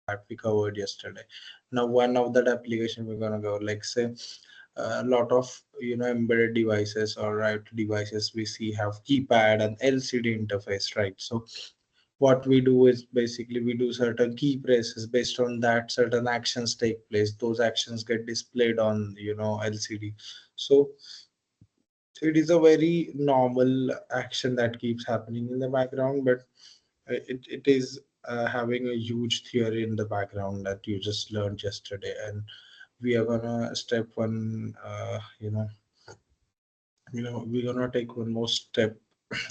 that we covered yesterday. Now, one of that application we're gonna go, like say a lot of embedded devices or IoT devices we see have keypad and LCD interface, right? So what we do is basically we do certain key presses. Based on that, certain actions take place. Those actions get displayed on LCD. So it is a very normal action that keeps happening in the background, but it is having a huge theory in the background that you just learned yesterday. And we are gonna step one we're gonna take one more step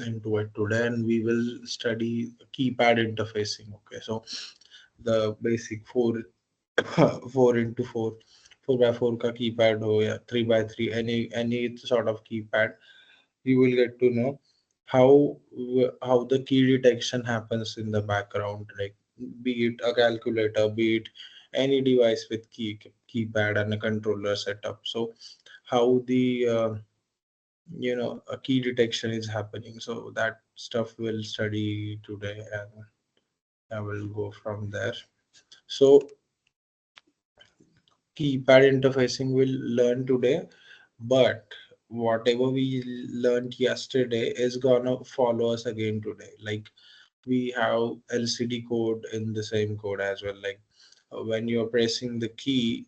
into it today, and we will study keypad interfacing. Okay, so the basic four 4x4 4x4 ka keypad ho ya 3x3, any sort of keypad, you will get to know how how the key detection happens in the background, like be it a calculator, be it any device with keypad and a controller setup. So how the a key detection is happening. So that stuff we'll study today, and I will go from there. So keypad interfacing we'll learn today, but whatever we learned yesterday is gonna follow us again today. Like we have LCD code in the same code as well. Like when you're pressing the key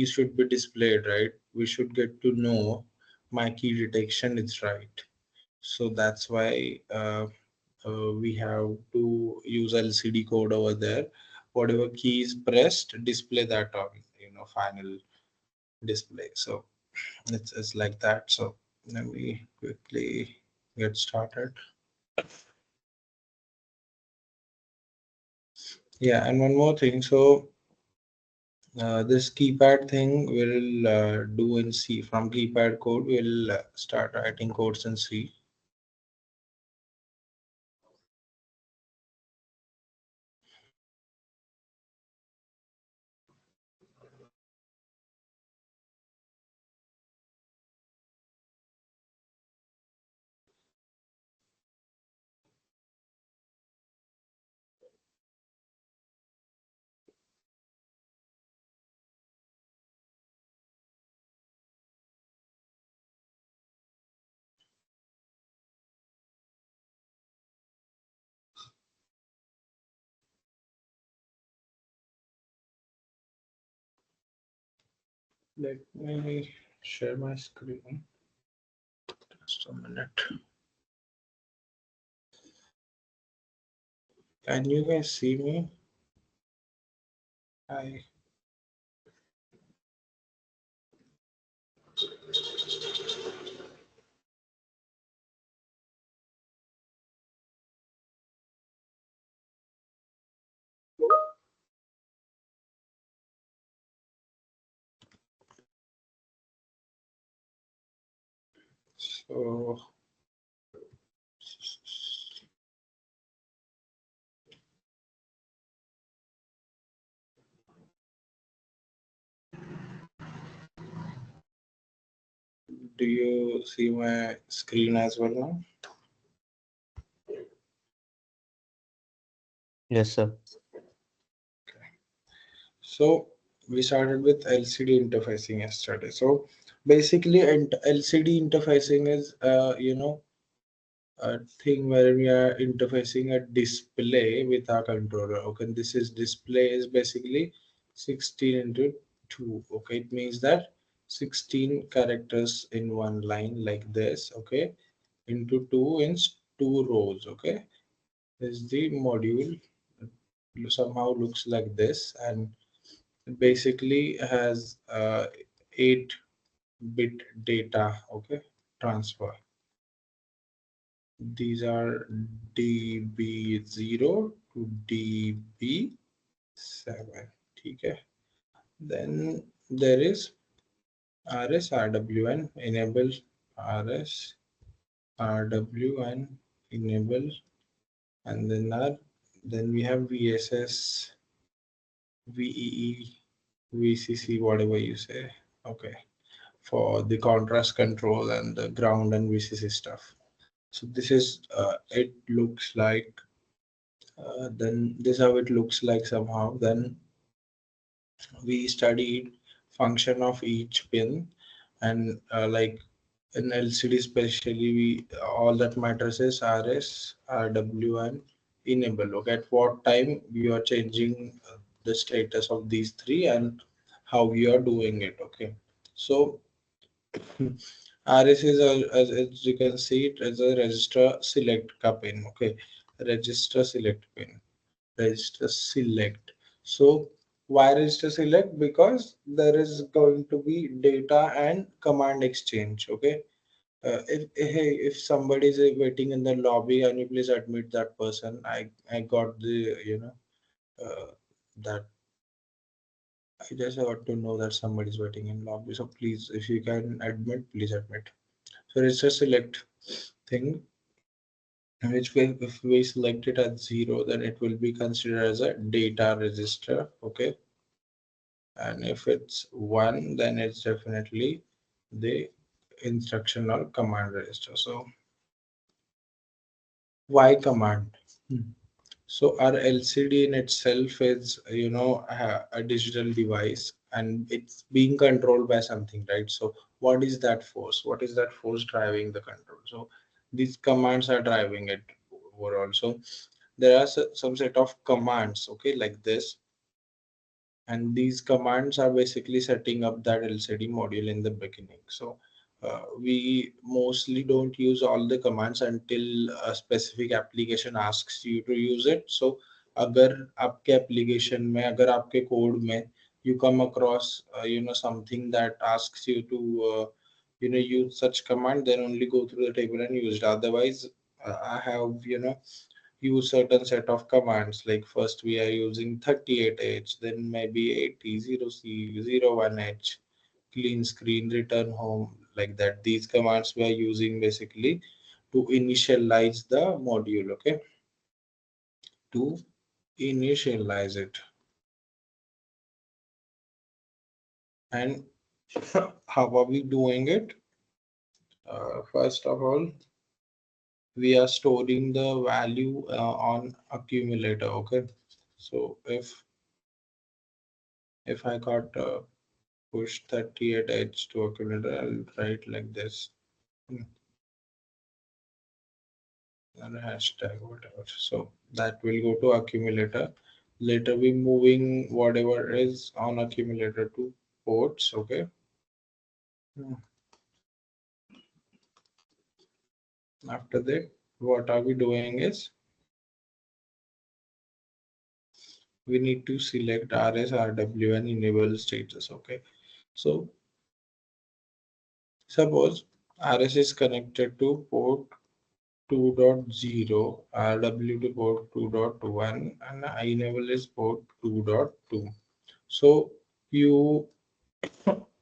should be displayed, right? We should get to know my key detection is right. So that's why we have to use LCD code over there. Whatever key is pressed, display that on final display. So it's like that. So let me quickly get started. Yeah, and one more thing. So this keypad thing we'll do in C. From keypad code, we'll start writing codes in C. Let me share my screen. Just a minute. Can you guys see me? I so do you see my screen as well now? Yes, sir. So we started with LCD interfacing yesterday. So basically, LCD interfacing is a thing where we are interfacing a display with our controller. Okay, this is display is basically 16 into 2. Okay, it means that 16 characters in one line like this. Okay, into two in two rows. Okay, this is the module. It somehow looks like this, and it basically has 8-bit data. Okay, transfer. These are DB0 to DB7. Okay. Then there is RSRWN enable, RSRWN enable, and then we have VSS, VEE, VCC, whatever you say. Okay, for the contrast control and the ground and VCC stuff. So this is it looks like Then this how it looks like somehow. Then we studied function of each pin, and like in LCD especially, we all that matters is RS, RW, and enable. Okay, at what time you are changing the status of these three and how you are doing it. Okay, so RS is as you can see it as a register select ka pin. Okay, register select pin, register select. So why register select? Because there is going to be data and command exchange. Okay, if hey, if somebody is waiting in the lobby, and you please admit that person. I got the that I just got to know that somebody is waiting in lobby. So please, if you can admit, please admit. So register select thing, which way if we select it at 0, then it will be considered as a data register. Okay, and if it's 1, then it's definitely the instruction or command register. So why command? Hmm. So our LCD in itself is, a digital device, and it's being controlled by something, right? So what is that force? What is that force driving the control? So these commands are driving it overall. So there are some set of commands, okay, like this, and these commands are basically setting up that LCD module in the beginning. So we mostly don't use all the commands until a specific application asks you to use it. So अगर आपके application में, अगर आपके code में you come across something that asks you to use such command, then only go through the table and use it. Otherwise I have use certain set of commands, like first we are using 38H, then maybe 80 0C 01H, clean screen, return home, like that. These commands we are using basically to initialize the module. Okay, to initialize it. And how are we doing it? First of all, we are storing the value on accumulator. Okay, so if I got push 38H to accumulator, I'll write like this. And hashtag whatever. So that will go to accumulator. Later we moving whatever is on accumulator to ports. Okay. Hmm. After that, what are we doing is we need to select RS, RW and enable status. Okay. So suppose RS is connected to port 2.0, RW to port 2.1, and enable is port 2.2. So you,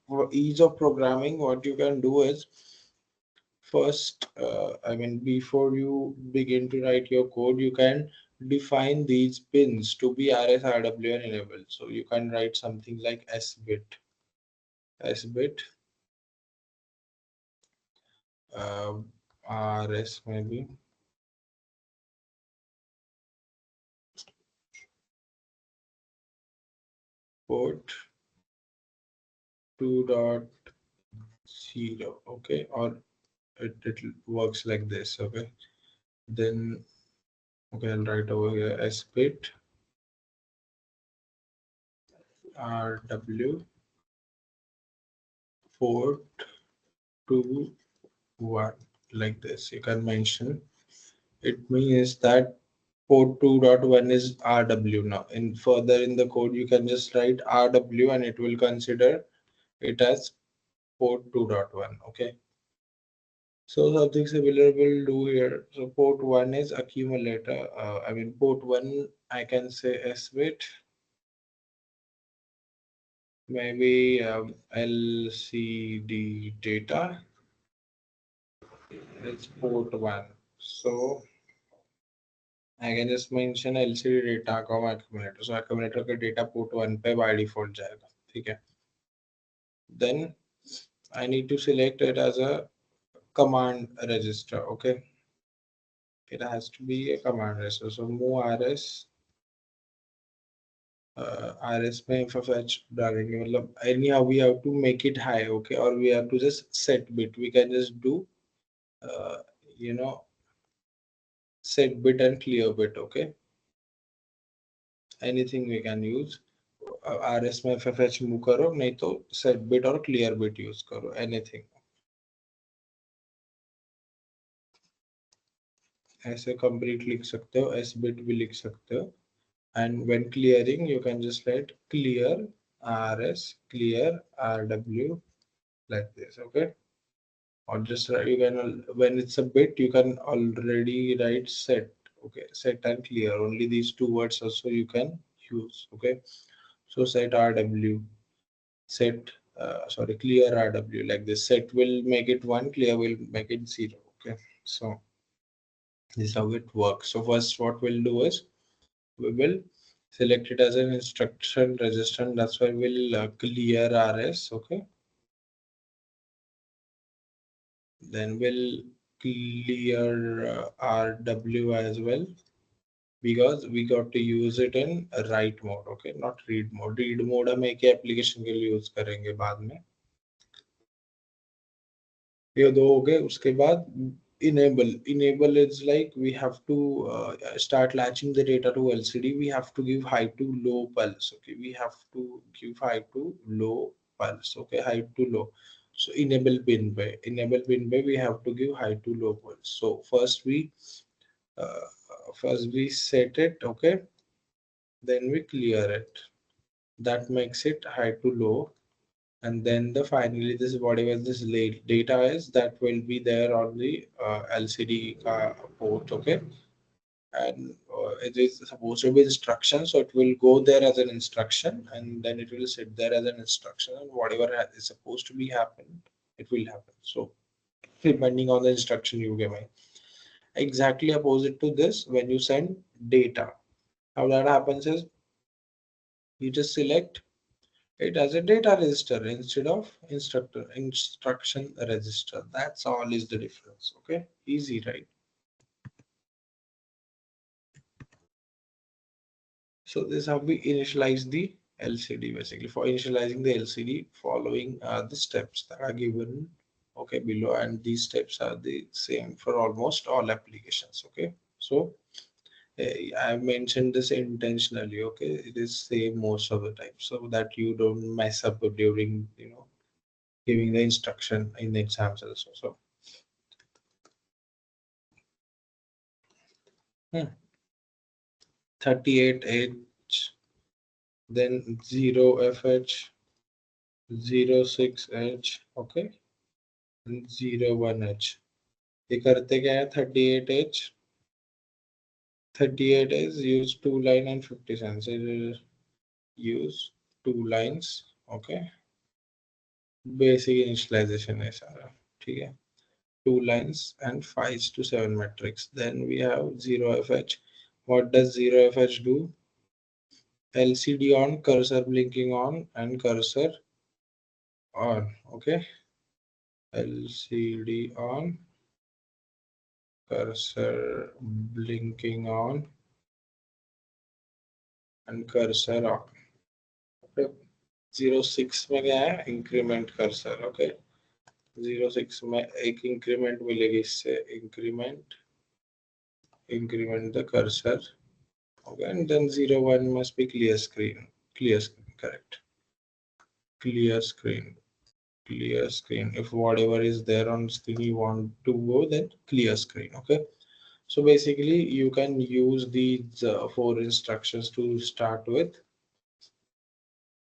for ease of programming, what you can do is first, before you begin to write your code, you can define these pins to be RS, RW, and enable. So you can write something like S bit, uh, RS maybe, port 2.0, okay, or it works like this, okay. Then, okay, I'll write over here S bit, RW, port 2.1, like this. You can mention it means that port 2.1 is RW now. In further in the code, you can just write RW and it will consider it as port 2.1. Okay. So something similar will do here. So port 1 is accumulator. Port 1, I can say S bit, maybe LCD data. It's port 1. So I can just mention LCD data comma accumulator. So accumulator का data port 1 पे by default जाएगा. ठीक है. Then I need to select it as a command register. Okay. It has to be a command register. So move rs, rs में fetch डालेंगे, मतलब anyhow we have to make it high, okay, or we have to just set bit. We can just do uh, you know set bit and clear bit, okay, anything we can use. rs में fetch move करो, नहीं तो set bit और clear bit use करो, anything. ऐसे complete लिख सकते हो, s bit भी लिख सकते हो. And when clearing, you can just write clear rs, clear rw, like this, okay. Or just you can, when it's a bit, you can already write set, okay, set and clear, only these two words also you can use, okay. So set rw, set sorry, clear rw, like this. Set will make it 1, clear will make it 0, okay. So this is how it works. So first what we'll do is we will select it as an instruction register, and that's why we'll clear rs, okay. Then we'll clear rw as well, because we got to use it in write mode, okay, not read mode. Read mode हम एक application के लिए use करेंगे बाद में. ये दो हो गए. उसके बाद enable is like we have to start latching the data to LCD. We have to give high to low pulse, okay. We have to give high to low pulse, okay, high to low. So enable pin by we have to give high to low pulse. So uh, first we set it, okay, then we clear it. That makes it high to low. And then the finally this whatever this late data is, that will be there on the LCD port, okay. And it is supposed to be instruction, so it will go there as an instruction, and then it will sit there as an instruction, and whatever is supposed to be happen, it will happen. So depending on the instruction you give me. Exactly opposite to this, when you send data, how that happens is you just select it as a data register instead of instruction register. That's all is the difference. Okay, easy, right? So this is how we initialize the LCD. Basically, for initializing the LCD, following the steps that are given, okay, below, and these steps are the same for almost all applications. Okay, so I mentioned this intentionally. Okay, it is same most of the time, so that you don't mess up during giving the instruction in the exams also. So, 38H, then 0FH, 06H, okay, and 01H. ये करते क्या है 38H? 38 is use two line and 50 cents. It is use two lines, okay. Basic initialization है सारा, ठीक है. Two lines and 5 to 7 metrics. Then we have 0FH. What does 0FH do? LCD on, cursor blinking on, and cursor on, okay. LCD on, cursor blinking on, and cursor on, okay. 06 में क्या है? Increment cursor, okay. 06 में एक increment मिलेगी इससे, increment the cursor, okay. And then 01 must be clear screen, correct. Clear screen, if whatever is there on screen you want to go, then clear screen, okay. So basically you can use these four instructions to start with,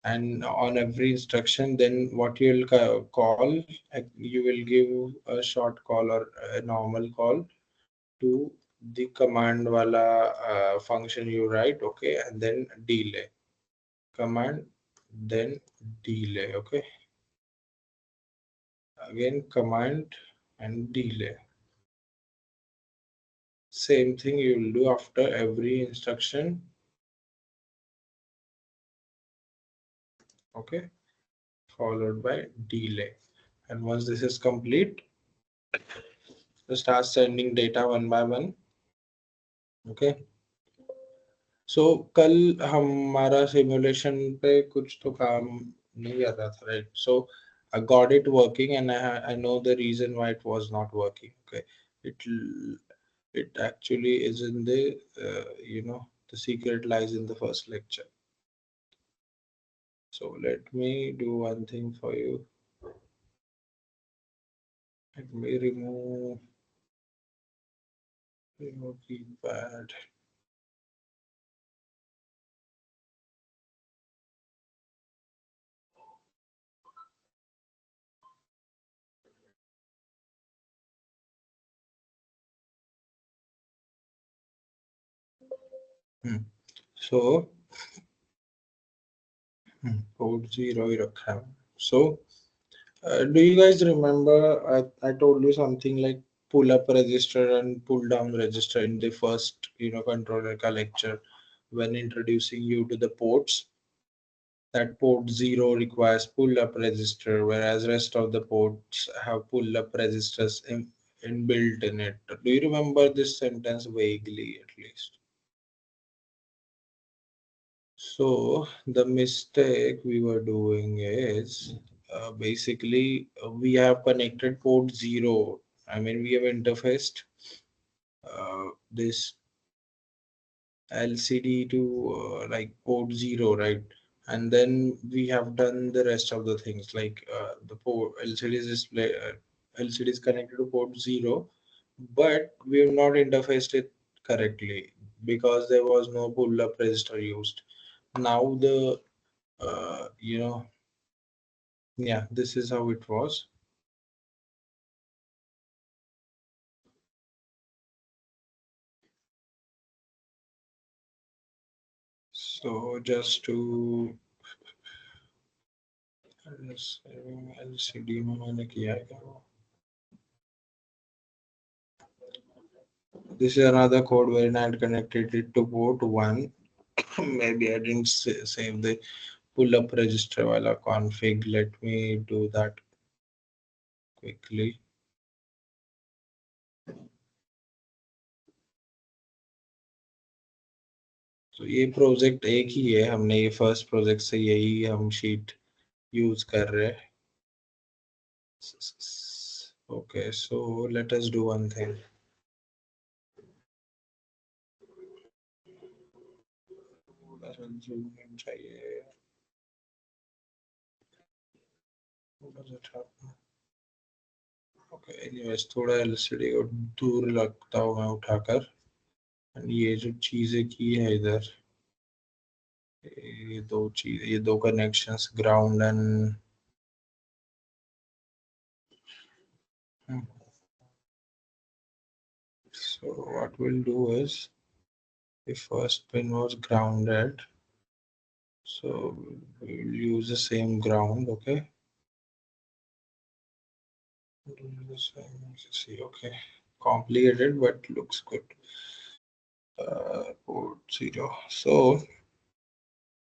and on every instruction then what you'll call, you will give a short call or a normal call to the command wala function you write, okay, and then delay command, then delay, okay, again command and delay. Same thing you will do after every instruction, okay, followed by delay. And once this is complete, you start sending data one by one. Okay, so कल हमारा simulation पे कुछ तो काम नहीं कर रहा था, right? So I got it working, and I know the reason why it was not working. Okay, it it actually is in the the secret lies in the first lecture. So let me do one thing for you. Let me remove keypad. Hmm. So port 0 ही रखा है. So do you guys remember I told you something like pull up register and pull down register in the first controller ka lecture when introducing you to the ports? That port 0 requires pull up register, whereas rest of the ports have pull up registers inbuilt in it. Do you remember this sentence vaguely at least? So the mistake we were doing is basically we have connected port 0. I mean, we have interfaced this LCD to like port 0, right? And then we have done the rest of the things like the port LCD is display, LCD is connected to port 0, but we have not interfaced it correctly because there was no pull up register used. Now the yeah, this is how it was. So just to LCD में मैंने किया है क्या वो? This is another code wherein I had connected it to port 1. Maybe I didn't save the pull up register wala config. Let me do that quickly. तो ये project एक ही है, हमने ये फर्स्ट प्रोजेक्ट से यही हम शीट यूज कर रहे हैं. Okay, so let us do one thing. थोड़ा सा zoom in चाहिए. थोड़ा सा था. Okay, anyways, थोड़ा एलसीडी को दूर लगता हूँ मैं उठाकर. And ये जो चीजें की है इधर, ये दो connections ground and so what we'll do is the first pin was grounded, so we'll use the same ground. Okay, see, okay, complicated but looks good. Port 0. So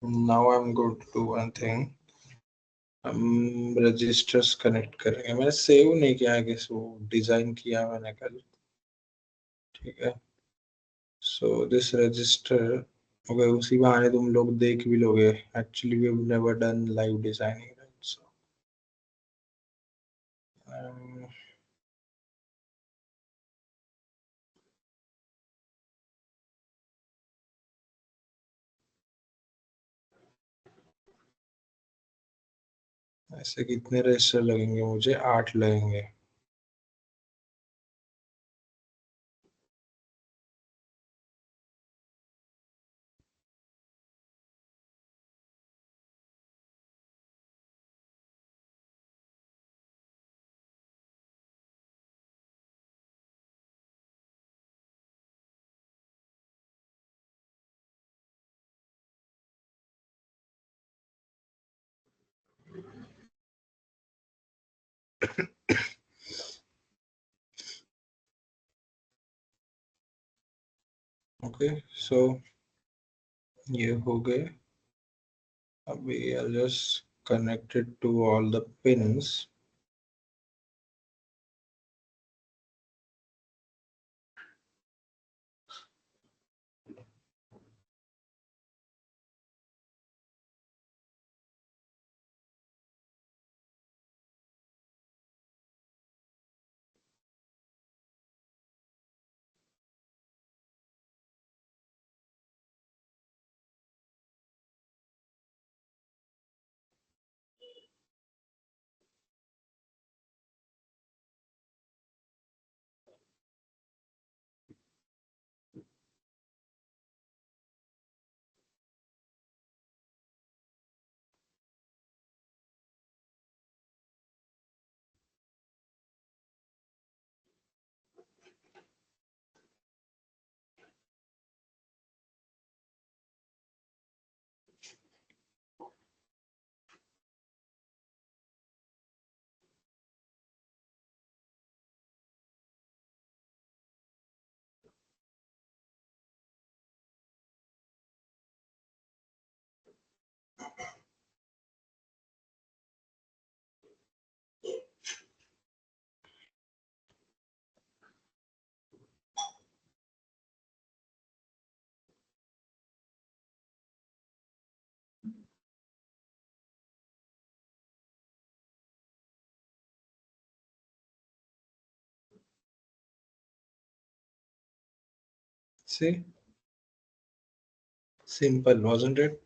now I'm going to do one thing. हम registers connect करेंगे. मैंने save नहीं किया है, कि वो design किया मैंने कल. ठीक है. सो दिस रजिस्टर, ओके, उसी बहाने तुम लोग देख भी लोगे. Actually we have never done live designing, right? So ऐसे कितने रजिस्टर लगेंगे मुझे? 8 लगेंगे. ओके, सो ये हो गए. अभी I'll just connect it to all the pins. See, simple, wasn't it?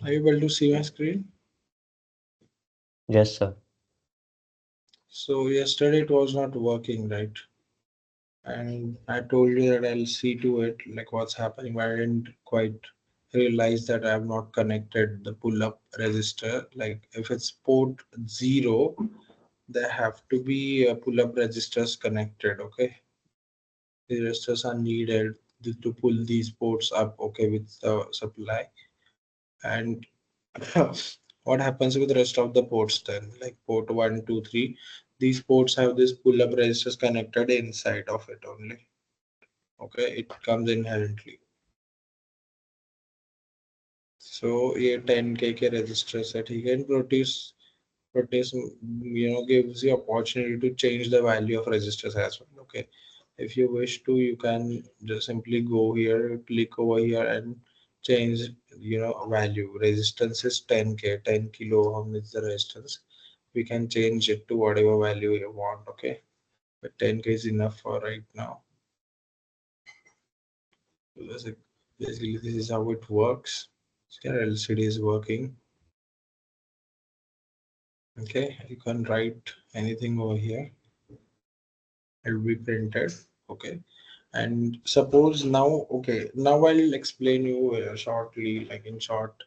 Are you able to see my screen? Yes, sir. So yesterday it was not working, right? And I told you that I'll see to it, like what's happening, but I didn't quite realize that I have not connected the pull-up register. Like if it's port 0, there have to be pull-up registers connected, okay? The registers are needed to pull these ports up, okay, with the supply. And what happens with the rest of the ports then? Like port 1, 2, 3, these ports have this pull-up registers connected inside of it only. Okay, it comes inherently. So ये 10K के registers है ठीक है, and produce gives you opportunity to change the value of registers as well. Okay, if you wish to, you can just simply go here, click over here, and change value. Resistance is 10K, 10 kilo ohm is the resistance. We can change it to whatever value you want. Okay, but 10K is enough for right now. So basically this is how it works. So your LCD is working. Okay, you can write anything over here. It will be printed. Okay, and suppose now, okay, now I'll explain you shortly, like in short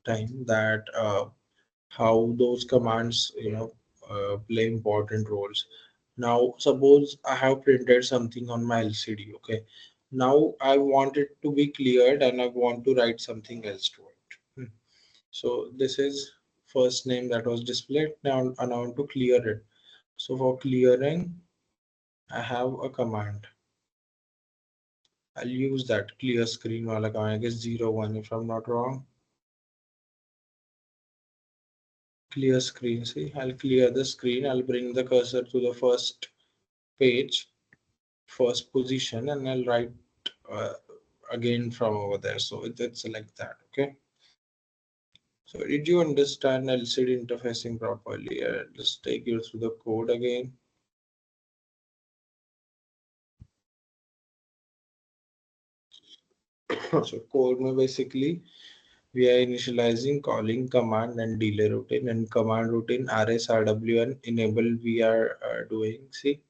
time, that how those commands play important roles. Now suppose I have printed something on my LCD. Okay, now I want it to be cleared and I want to write something else to it. So this is first name that was displayed. Now I want to clear it. So for clearing, I have a command. I'll use that clear screen wala command. I guess 01 if I'm not wrong. Clear screen. See, I'll clear the screen. I'll bring the cursor to the first page, first position, and I'll write uh, again from over there. So it's like that. Okay. So did you understand LCD interfacing properly? I'll just take you through the code again. So code में basically we are initializing, calling, command and delay routine, and command routine rsrw and enable we are doing. See,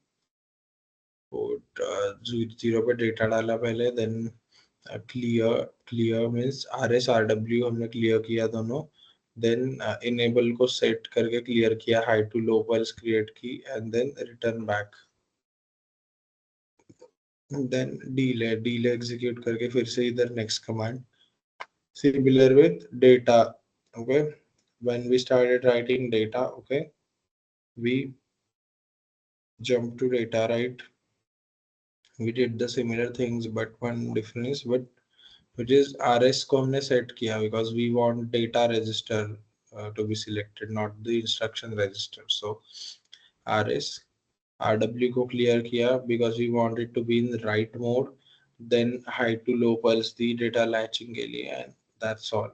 code 0 पे data डाला पहले, then clear means rsrw हमने clear किया दोनों, then enable को set करके clear किया, high to low pulse create की, and then return back. Then delay execute करके फिर से इधर next command. Similar with data. Okay, when we started writing data, okay, we jump to data, right? We did the similar things, but one difference, but which is rs को हमने set किया because we want data register to be selected, not the instruction register. So rs rw को clear किया because we want it to be in the right mode, then high to low pulse the data latching के लिए, and that's all.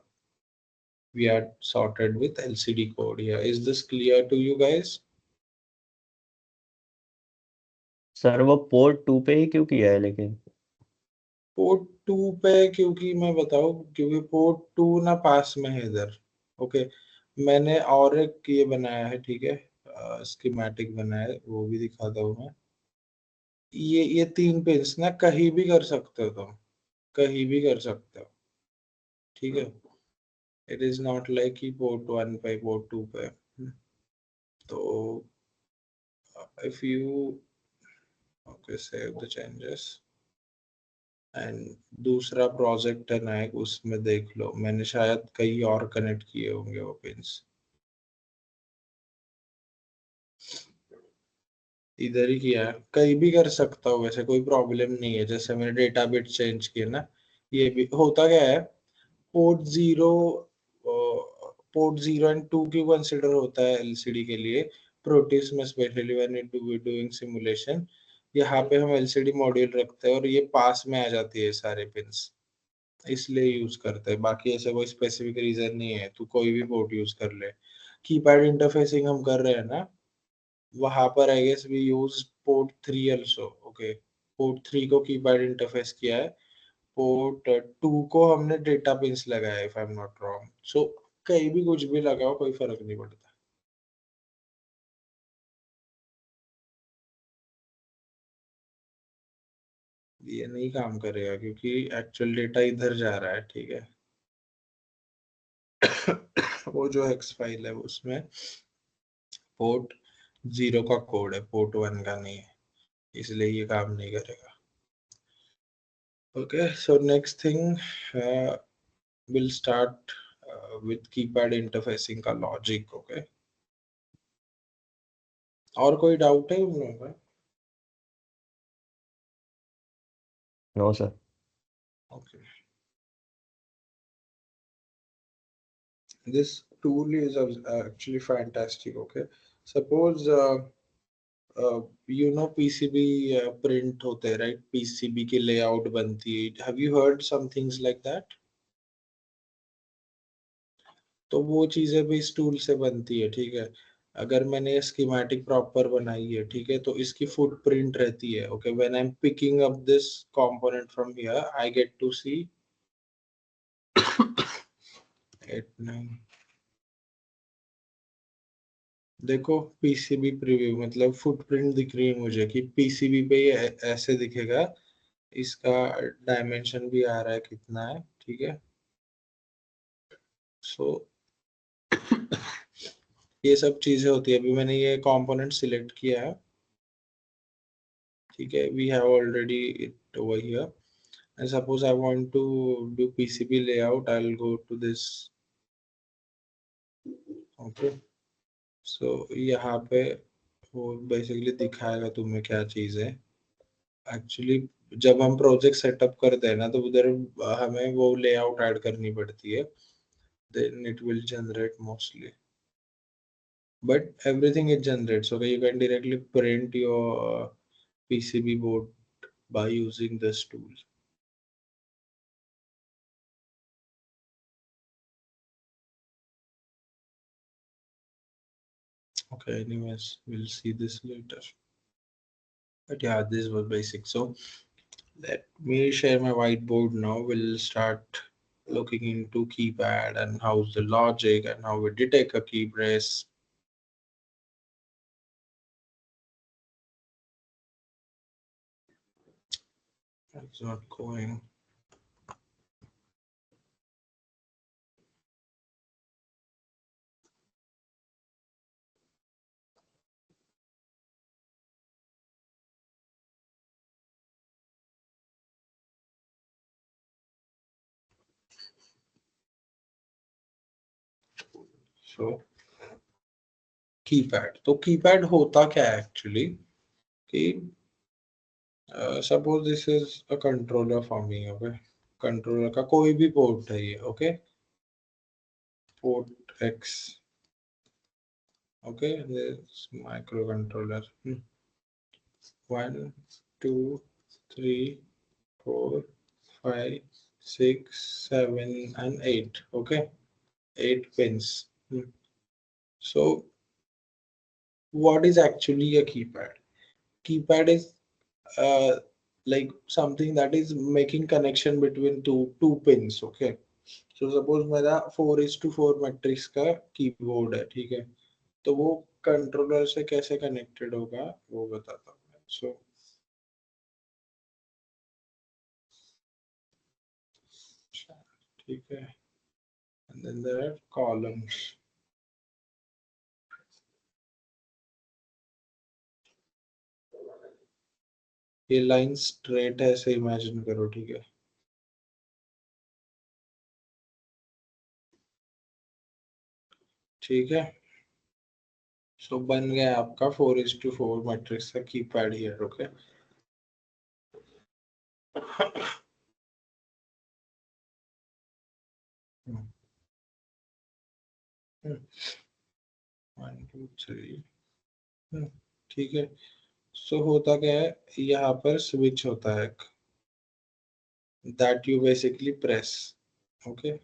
We are sorted with LCD code here. Is this clear to you guys? Sir वो port 2 पे ही क्यों किया है लेकिन? Port 2 पे क्योंकि मैं बताऊं, क्योंकि पोर्ट 2 ना पास में है इधर। ओके, मैंने और एक ये बनाया है, ठीक है, स्कीमेटिक बनाया है, वो भी दिखाता हूँ मैं। ये 3 पिंस ना कहीं भी कर सकते हो तुम, कहीं भी कर सकते हो, ठीक है। इट इज नॉट लाइक कि पोर्ट 1 पे पोर्ट 2 पे। तो if you okay save the changes and दूसरा प्रोजेक्ट है ना एक, उसमें देख लो, मैंने शायद कहीं और कनेक्ट किए होंगे वो पिंस। इधर ही किया है, कहीं भी कर सकता हूँ वैसे, कोई प्रॉब्लम नहीं है। जैसे मैंने डेटा बिट चेंज किया ना, ये भी होता क्या है, port zero, port zero and two क्यों कंसिडर होता है एलसीडी के लिए, प्रोटीज में specially when it doing simulation. यहाँ पे हम एलसीडी मॉड्यूल रखते हैं और ये पास में आ जाती है सारे पिंस, इसलिए यूज करते हैं। बाकी ऐसे कोई स्पेसिफिक रीजन नहीं है, तू कोई भी पोर्ट यूज कर ले। कीपैड इंटरफेसिंग हम कर रहे हैं ना, वहां पर I guess we use port three also. Okay, port three को कीपैड इंटरफेस किया है, पोर्ट टू को हमने डेटा पिंस लगाया है, if I am not wrong. So कहीं भी कुछ भी लगाओ कोई फर्क नहीं पड़ता। ये नहीं काम करेगा क्योंकि एक्चुअल डेटा इधर जा रहा है, ठीक है। वो जो हेक्स फाइल है उसमें पोर्ट जीरो का कोड है, पोर्ट वन का नहीं है, इसलिए ये काम नहीं करेगा। Okay, so next thing will start with keypad interfacing का लॉजिक। ओके, और कोई डाउट है उन लोगों का? No sir. Okay, this tool is actually fantastic. Okay, suppose PCB print होते हैं, राइट, पीसीबी की लेआउट बनती है, have you heard some things like that? तो वो चीजें भी इस टूल से बनती है, ठीक है। अगर मैंने स्कीमेटिक प्रॉपर बनाई है, ठीक है, तो इसकी फुटप्रिंट रहती है। Okay, when I am picking up this component from here, I get to see 8 9। देखो, पीसीबी प्रीव्यू मतलब फुटप्रिंट दिख रही है मुझे कि पीसीबी पे ये ऐसे दिखेगा। इसका डायमेंशन भी आ रहा है कितना है, ठीक है। सो ये सब चीजें होती है। अभी मैंने ये कंपोनेंट सिलेक्ट किया है, ठीक है, we have already it over here. And suppose I want to do PCB layout, I will go to this. Okay, so यहाँ पे वो बेसिकली दिखाएगा तुम्हें क्या चीज है एक्चुअली। जब हम प्रोजेक्ट सेटअप करते हैं ना, तो उधर हमें वो लेआउट ऐड करनी पड़ती है, then it will generate mostly, but everything it generates. Okay, you can directly print your PCB board by using this tool. Okay, anyways, we'll see this later. But yeah, this was basic. So let me share my whiteboard now. We'll start looking into keypad and how's the logic and how we detect a key press. It's not going. So keypad, तो keypad होता क्या है actually कि suppose this is a controller for me. Okay, controller का कोई भी port है ये। Okay, port x. Okay, this micro controller 1 2 3 4 5 6 7 and 8। Okay, 8 pins। So what is actually a keypad? Keypad is uh, like something that is making connection between two pins. Okay, so suppose मेरा 4:4 matrix का keyboard है, ठीक है, तो वो controller से कैसे connected होगा वो बताता हूँ मैं। सो ठीक है, and then there are columns। ये लाइन स्ट्रेट है ऐसे इमेजिन करो, ठीक है। ठीक है, सो बन गया आपका 4:4 मैट्रिक्स का keypad here. Okay. One two three. ठीक है. सो होता क्या है, यहाँ पर स्विच होता है that you basically press. Okay.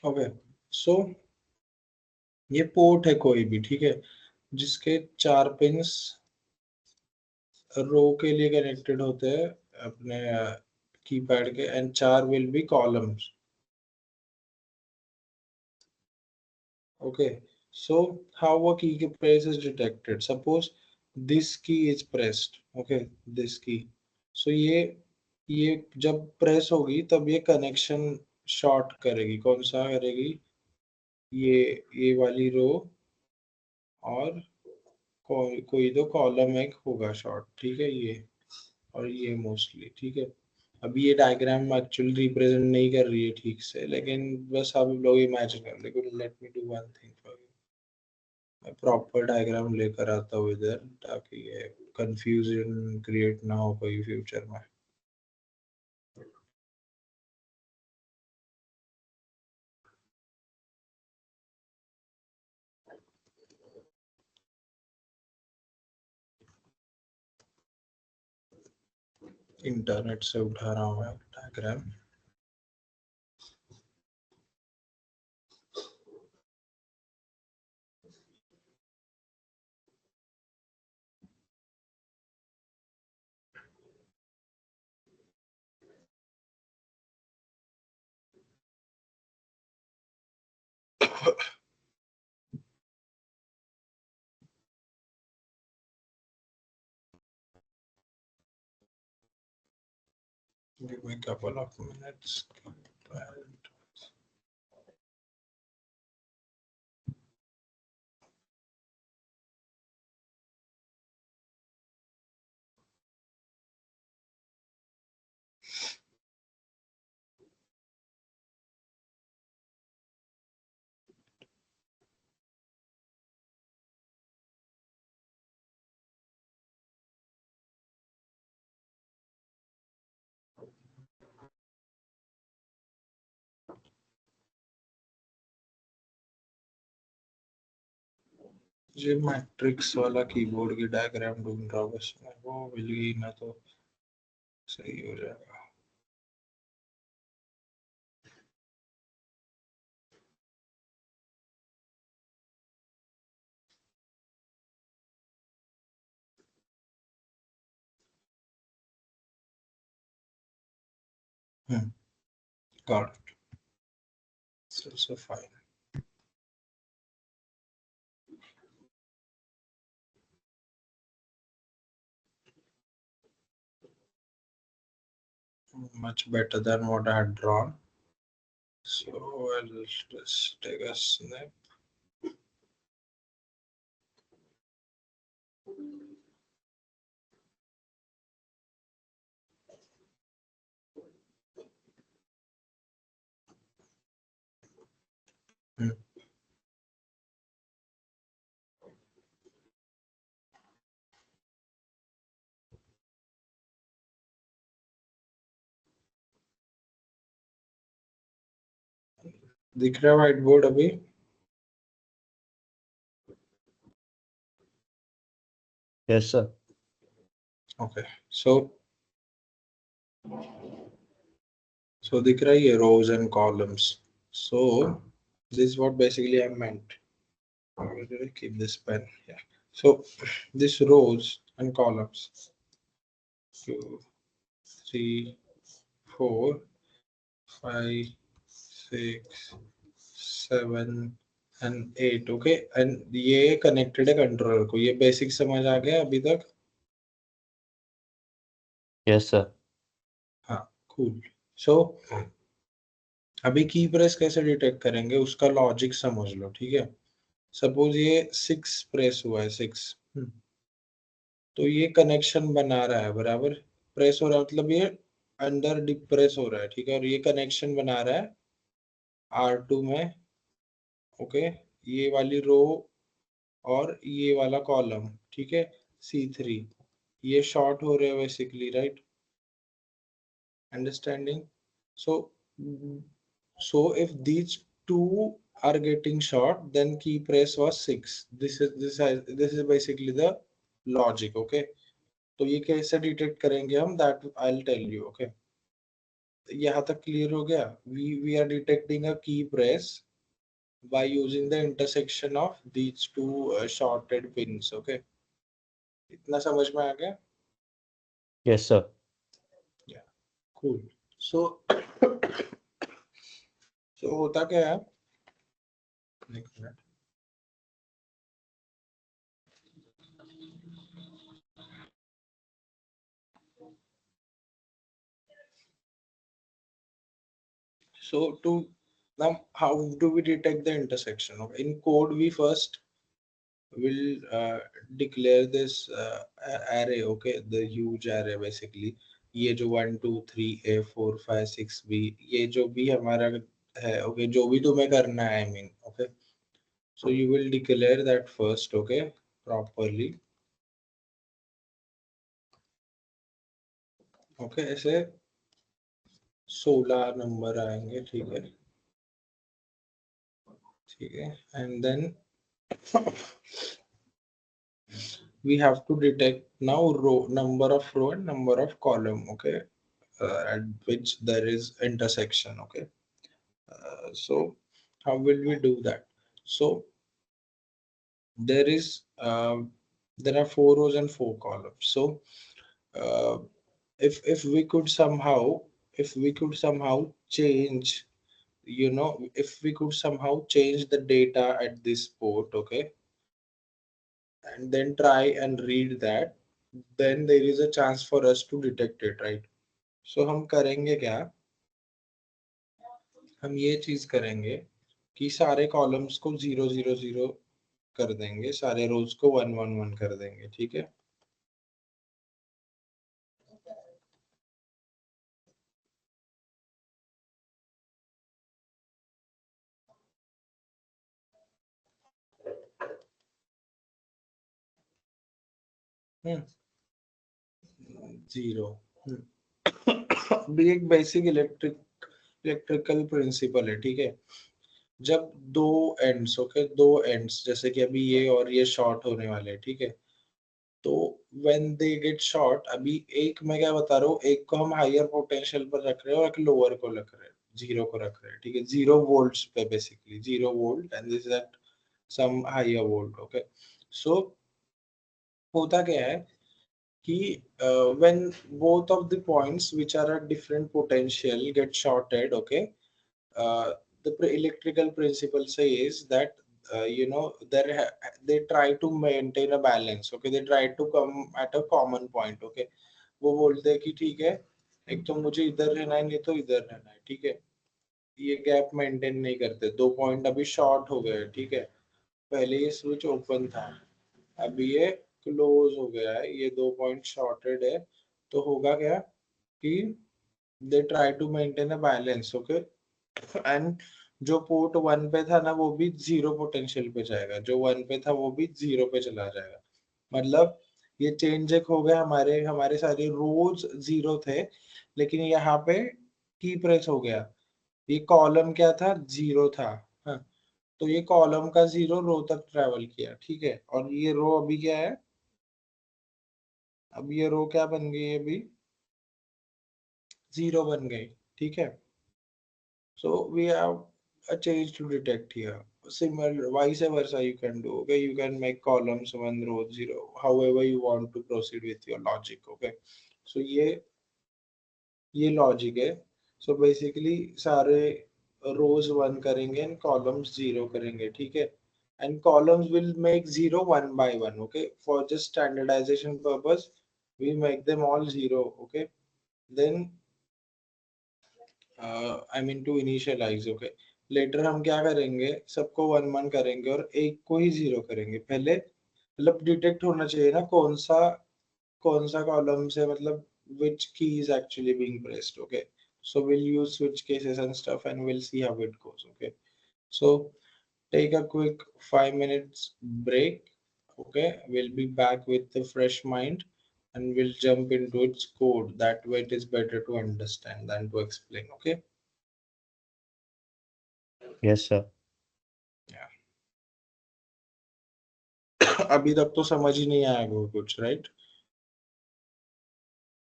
Okay. So ये पोर्ट है कोई भी, ठीक है, जिसके 4 पिंस रो के लिए कनेक्टेड होते हैं अपने कीपैड के, and 4 will be columns. Okay, so how a key press is detected? Suppose this key is pressed. Okay, this key. So ये जब प्रेस होगी तब ये कनेक्शन शॉर्ट करेगी. कौन सा करेगी? ये वाली रो और कोई दो कॉलम एक होगा शॉर्ट, ठीक है, ये और ये मोस्टली, ठीक है. अभी ये डायग्राम एक्चुअली रिप्रेजेंट नहीं कर रही है ठीक से, लेकिन बस आप लोग इमेजिन कर. लेकिन let me do one thing for you. मैं प्रॉपर डायग्राम लेकर आता हूँ इधर, ताकि ये कंफ्यूजन क्रिएट ना हो कोई फ्यूचर में. इंटरनेट से उठा रहा हूँ मैं diagram. Give me a couple of minutes. ये मैट्रिक्स वाला कीबोर्ड की डायग्राम ढूंढ रहा हूँ, बस मैं वो मिल गई ना तो सही हो जाएगा. Hmm, got it. So fine. Much better than what I had drawn. So I'll just take a snip. Hmm. दिख रहा है व्हाइट बोर्ड अभी? Yes sir. ओके, सो दिख रहा है ये rows and columns. So this is what basically I meant. Where did I keep this pen? Yeah. So this rows and columns, 2, 3, 4, 5, 6, 7 and 8. Okay, and ये connected है controller को. ये basic समझ आ गया अभी तक? Yes sir. हाँ, कूल. सो अभी की प्रेस कैसे डिटेक्ट करेंगे उसका लॉजिक समझ लो, ठीक है. सपोज ये 6 प्रेस हुआ है, 6. तो ये कनेक्शन बना रहा है, बराबर. प्रेस हो रहा है मतलब ये अंडर डिप्रेस हो रहा है, ठीक है. और ये कनेक्शन बना रहा है R2 में. ओके, ये वाली रो और ये वाला कॉलम, ठीक है, C3. ये शॉर्ट हो रहे हैं basically, right? Understanding? So if these two are getting short, then key press was 6. This is basically the logic. Okay, तो ये कैसे डिटेक्ट करेंगे हम, that I will tell you. Okay, यहाँ तक क्लियर हो गया? वी आर डिटेक्टिंग अ की press by using the intersection of these two shorted pins. Okay, इतना समझ में आ गया? Yes sir. Yeah, cool. So so होता क्या है, एक minute. So to now, how do we detect the intersection? Okay, in code we first will declare this array. Okay, the huge array basically. ये जो 1 2 3 A 4 5 6 B, ये जो भी हमारा है, okay, जो भी तुम्हें करना है, I mean, okay. So you will declare that first, okay, properly. Okay, ऐसे 16 नंबर आएंगे, ठीक है, ठीक है. And then we have to detect now row, number of row and number of column. Okay, at which there is intersection. Okay, so how will we do that? So there is there are 4 rows and 4 columns. So uh, if we could somehow, if we could somehow change, if we could somehow change the data at this port, okay, and then try and read that, then there is a chance for us to detect it, right? So हम करेंगे क्या, हम ये चीज करेंगे कि सारे columns को 0 0 0 कर देंगे, सारे रोज को 1 1 1 कर देंगे, ठीक है. हम्म, 0. भी एक बेसिक इलेक्ट्रिकल प्रिंसिपल है, ठीक है. जब दो एंड्स, ओके, दो एंड्स जैसे कि अभी ये और ये शॉर्ट होने वाले हैं, ठीक है. तो व्हेन दे गेट शॉर्ट, अभी एक मैं क्या बता रहा हूँ, एक को हम हायर पोटेंशियल पर रख रहे हैं और एक लोअर को रख रहे हैं, 0 को रख रहे हैं, ठीक है. 0 वोल्ट्स पे, basically 0 volt, and this is at some higher volt. Okay, so होता क्या है कि when both of the points which are at different potential get shorted, okay, uh, the electrical principle says that they try to maintain a balance. Okay, they try to come at a common point. Okay, वो बोलते हैं कि ठीक है, एक तो मुझे इधर रहना है, नहीं तो इधर रहना है, ठीक है. ये गैप मेंटेन नहीं करते, दो पॉइंट अभी शॉर्ट हो गए, ठीक है. पहले ये स्विच ओपन था, अभी ये क्लोज हो गया है, ये दो पॉइंट शॉर्टेड है. तो होगा क्या कि they try to maintain a balance. Okay, and जो पोर्ट 1 पे था ना, वो भी 0 पोटेंशियल पे जाएगा, जो 1 पे था वो भी 0 पे चला जाएगा. मतलब ये चेंज एक हो गया, हमारे हमारे सारे रोज 0 थे, लेकिन यहाँ पे की प्रेस हो गया. ये कॉलम क्या था, 0 था. हाँ, तो ये कॉलम का 0 रो तक ट्रेवल किया, ठीक है. और ये रो अभी क्या है, अब ये रो क्या बन गई अभी, जीरो बन गई, ठीक है। So we have a change to detect here. Similar, vice versa, you can do. Okay, you can make columns one, row zero, however you want to proceed with your logic. Okay, so ये logic है। So basically सारे rows one करेंगे and columns zero करेंगे, ठीक है। And columns will make zero one by one, okay, for just standardisation purpose we make them all zero, okay, then I mean to initialise, okay. Later हम क्या करेंगे, सबको one one करेंगे और एक को ही जीरो करेंगे पहले। मतलब डिटेक्ट होना चाहिए ना कौन सा कॉलम से, मतलब which key is actually being pressed, okay, so we'll use switch cases and stuff and we'll see how it goes, okay. So take a quick 5 minutes break, okay, we'll be back with the fresh mind and we'll jump into its code, that way it is better to understand than to explain, okay. Yes sir. Yeah. अभी तक तो समझ ही नहीं आया वो कुछ, right.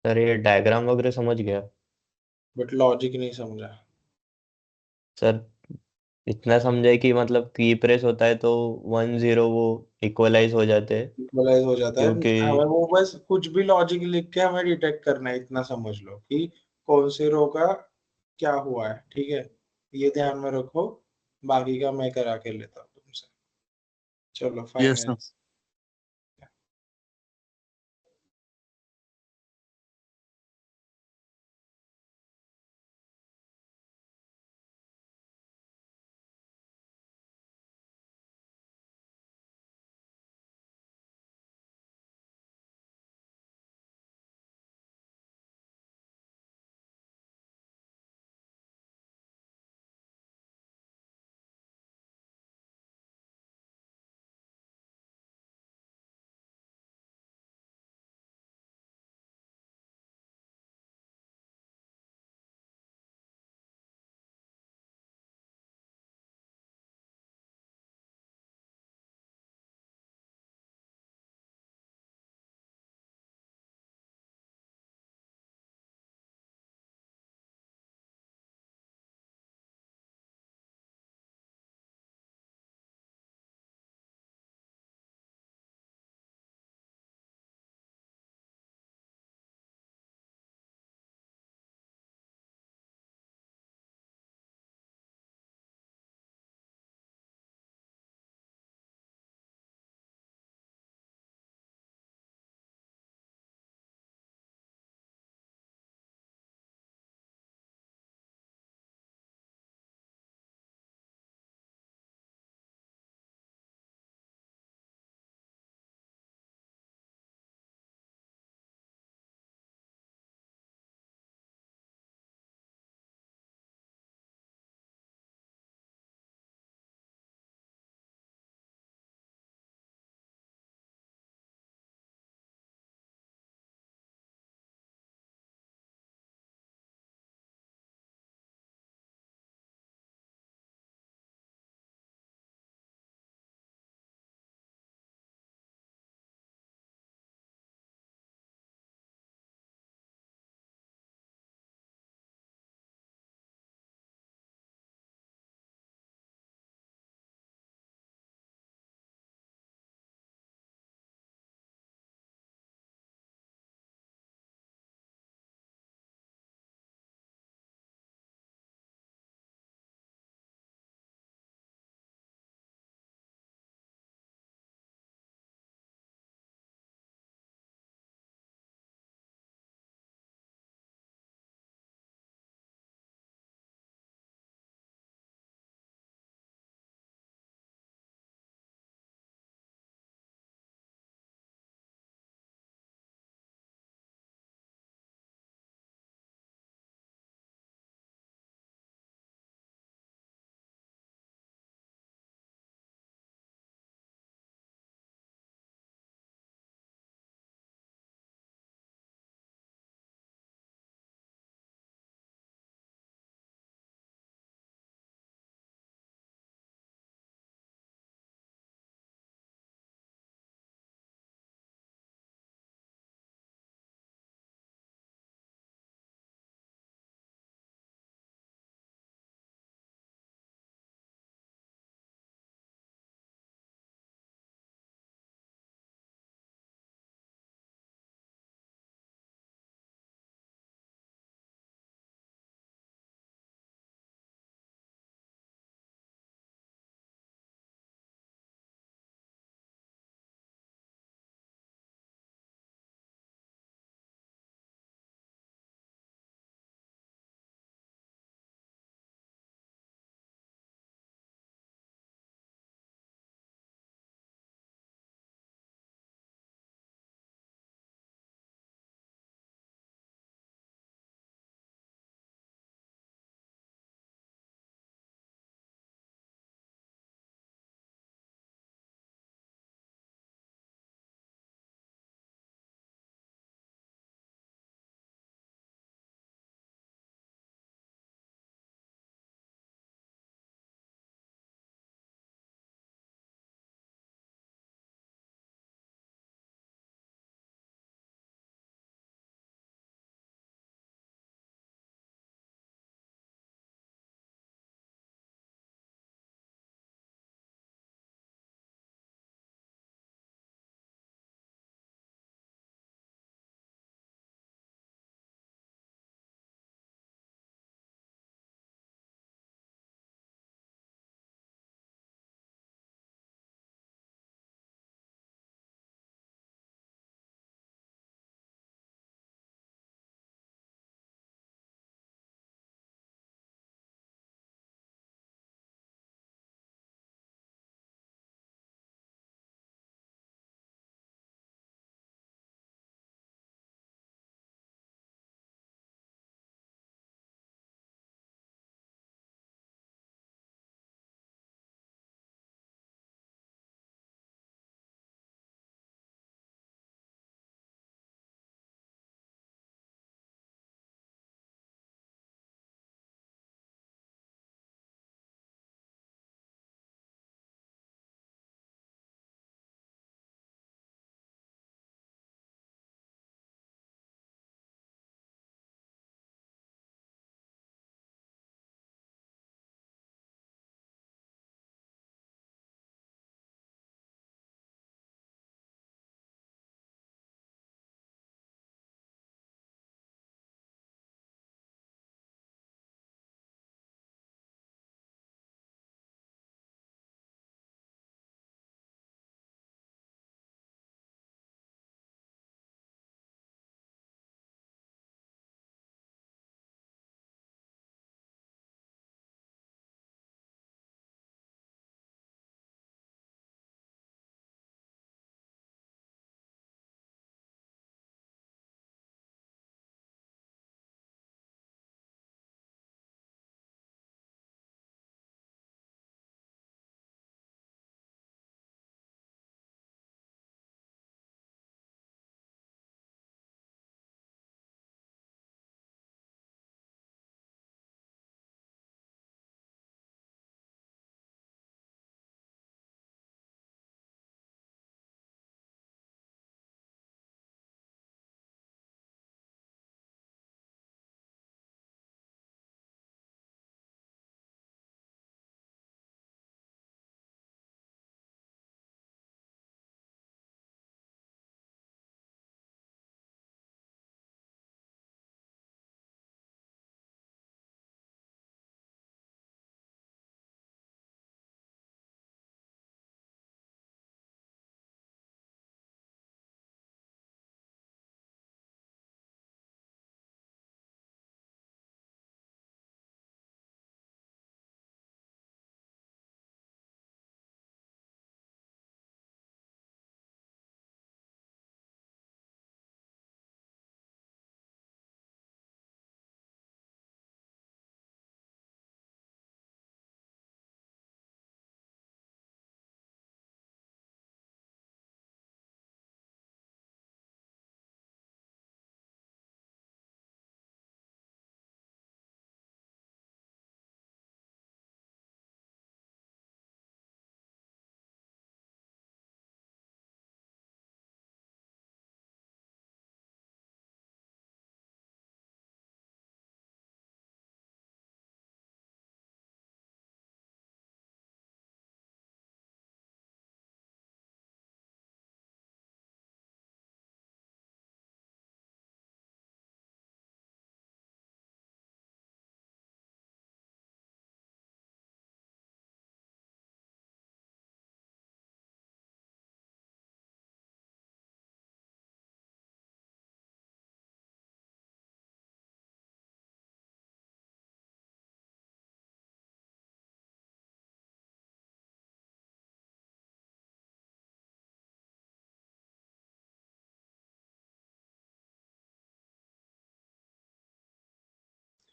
Sir ये diagram वगैरह समझ गया। बट लॉजिक नहीं समझा। सर इतना समझा है कि मतलब की प्रेस होता है तो 1 0 वो इक्वलाइज हो जाते हैं। इक्वलाइज हो जाता है। क्योंकि हमें वो बस कुछ भी लॉजिक लिख के हमें डिटेक्ट करना है, इतना समझ लो कि कौन से रो का क्या हुआ है, ठीक है। ये ध्यान में रखो, बाकी का मैं करा के लेता हूँ तुमसे। चलो five yes sir. Minutes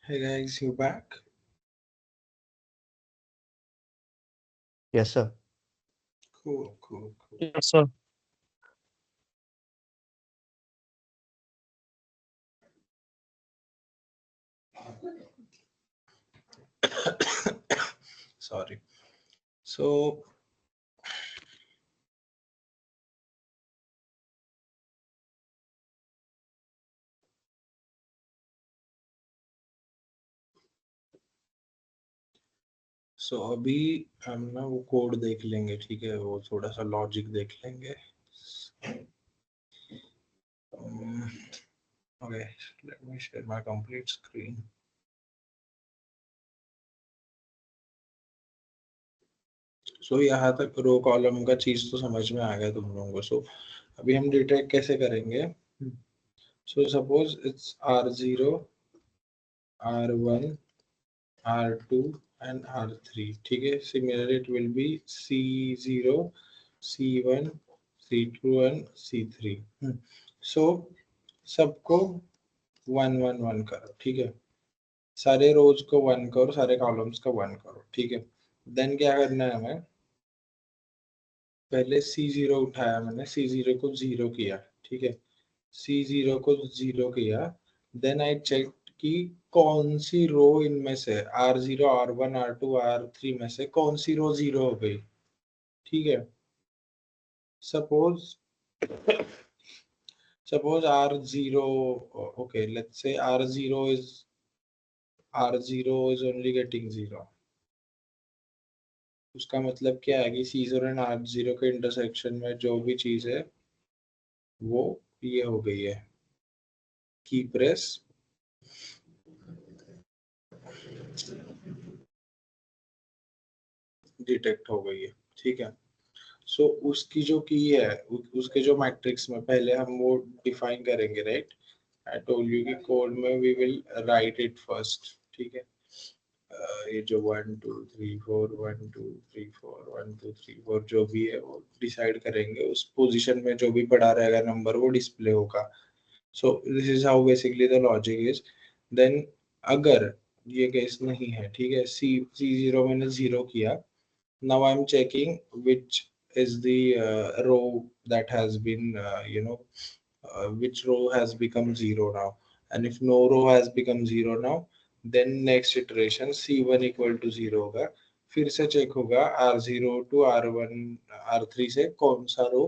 Hey guys, you back? Yes, sir. Cool, cool, cool. Yes, sir. Sorry. So, अभी हम ना वो कोड देख लेंगे, ठीक है, वो थोड़ा सा लॉजिक देख लेंगे. Okay, let me share my complete screen. यहाँ तक रो कॉलम का चीज तो समझ में आ गया तुम लोगों को. अभी हम डिटेक्ट कैसे करेंगे. Suppose it's R0, R1, R2 and R3. ठीक है. Similarly it will be C0, C1, C2 and C3. so सबको 1 1 1 करो. ठीक है. सारे रोज को 1 करो, सारे कॉलम्स को 1 करो. ठीक है. देन क्या करना है हमें. पहले C0 उठाया मैंने, C0 को 0 किया. ठीक है. C0 को 0 किया. देन आई चेक कि कौन सी रो इनमें से R0, R1, R2, R3 में से कौन सी रो 0 हो गई. ठीक है. Suppose R0. Okay, let's say R0 is only getting 0. उसका मतलब क्या है कि C0 एंड R0 के इंटरसेक्शन में जो भी चीज है वो ये हो गई है. की प्रेस डिटेक्ट हो गई है. ठीक है. उसकी जो की है, उसके जो मैट्रिक्स में पहले हम वो डिफाइन करेंगे, राइट. आई टोल्ड यू कि कोड में we will write it first. ठीक है. ये जो 1 2 3 4 1 2 3 4 1 2 3 4 जो भी है वो डिसाइड करेंगे. उस पोजीशन में जो भी पड़ा रहेगा नंबर वो डिस्प्ले होगा. This is how basically the logic is. Then अगर ये केस नहीं है, ठीक है, C0 मैंने 0 किया. Now I'm checking which is the row that has been which row has become 0 now. And if no row has become 0 now, then next iteration C1 equal to 0 होगा. फिर से चेक होगा R0 to R1, R3 से कौन सा रो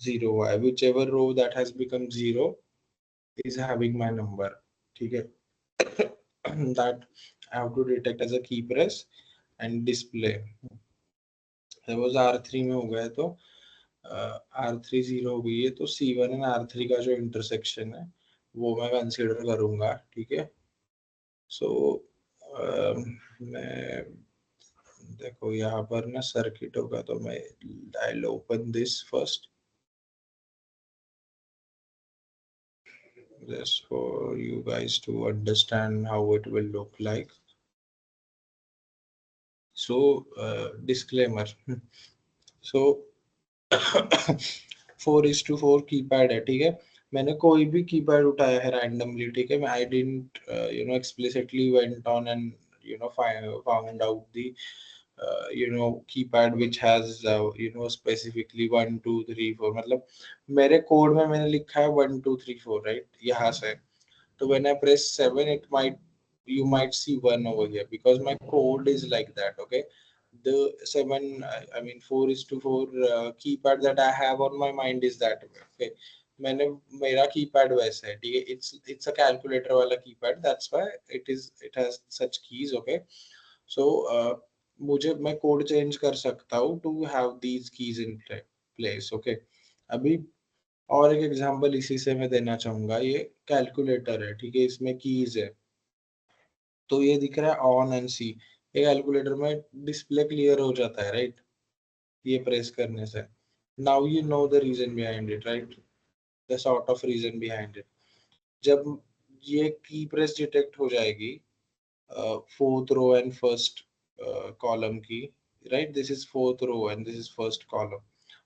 0 हुआ है. whichever row that has become 0 is having my number. ठीक है. that I have to detect as a key press and display. Suppose R3 में हो गया तो R3 0 हो गई है तो C1 एंड R3 का जो इंटरसेक्शन है वो मैं कंसीडर करूंगा. ठीक है. सो मैं देखो यहाँ पर ना सर्किट होगा तो मैं I open this first just for you guys to understand how it will look like. So disclaimer. so 4:4 keypad है. ठीक है. मैंने कोई भी कीपैड उठाया है रैंडमली. ठीक है. मैं I didn't explicitly went on and found out the keypad which has specifically 1 2 3 4. मतलब मेरे कोड में मैंने लिखा है 1 2 3 4, राइट, यहाँ से. So when I press 7, you might see 1 over here because my code is like that. Okay. The 7, I mean 4:4 keypad that I have on my mind is that way. Okay. मैंने मेरा keypad वैसा है. ठीक है. It's a calculator वाला keypad. That's why it has such keys. Okay. So मैं code change कर सकता हूँ to have these keys in place. Okay. अभी और एक एग्जांपल इसी से मैं देना चाहूंगा. ये कैलकुलेटर है. ठीक है. इसमें कीज है. तो ये दिख रहा है ऑन एंड सी. ये कैलकुलेटर में डिस्प्ले क्लियर हो जाता है, राइट, ये प्रेस करने से. Now you know the reason behind it, right, the sort of reason behind it. जब ये की प्रेस डिटेक्ट हो जाएगी fourth row and first column की, right, this is fourth row and this is first column.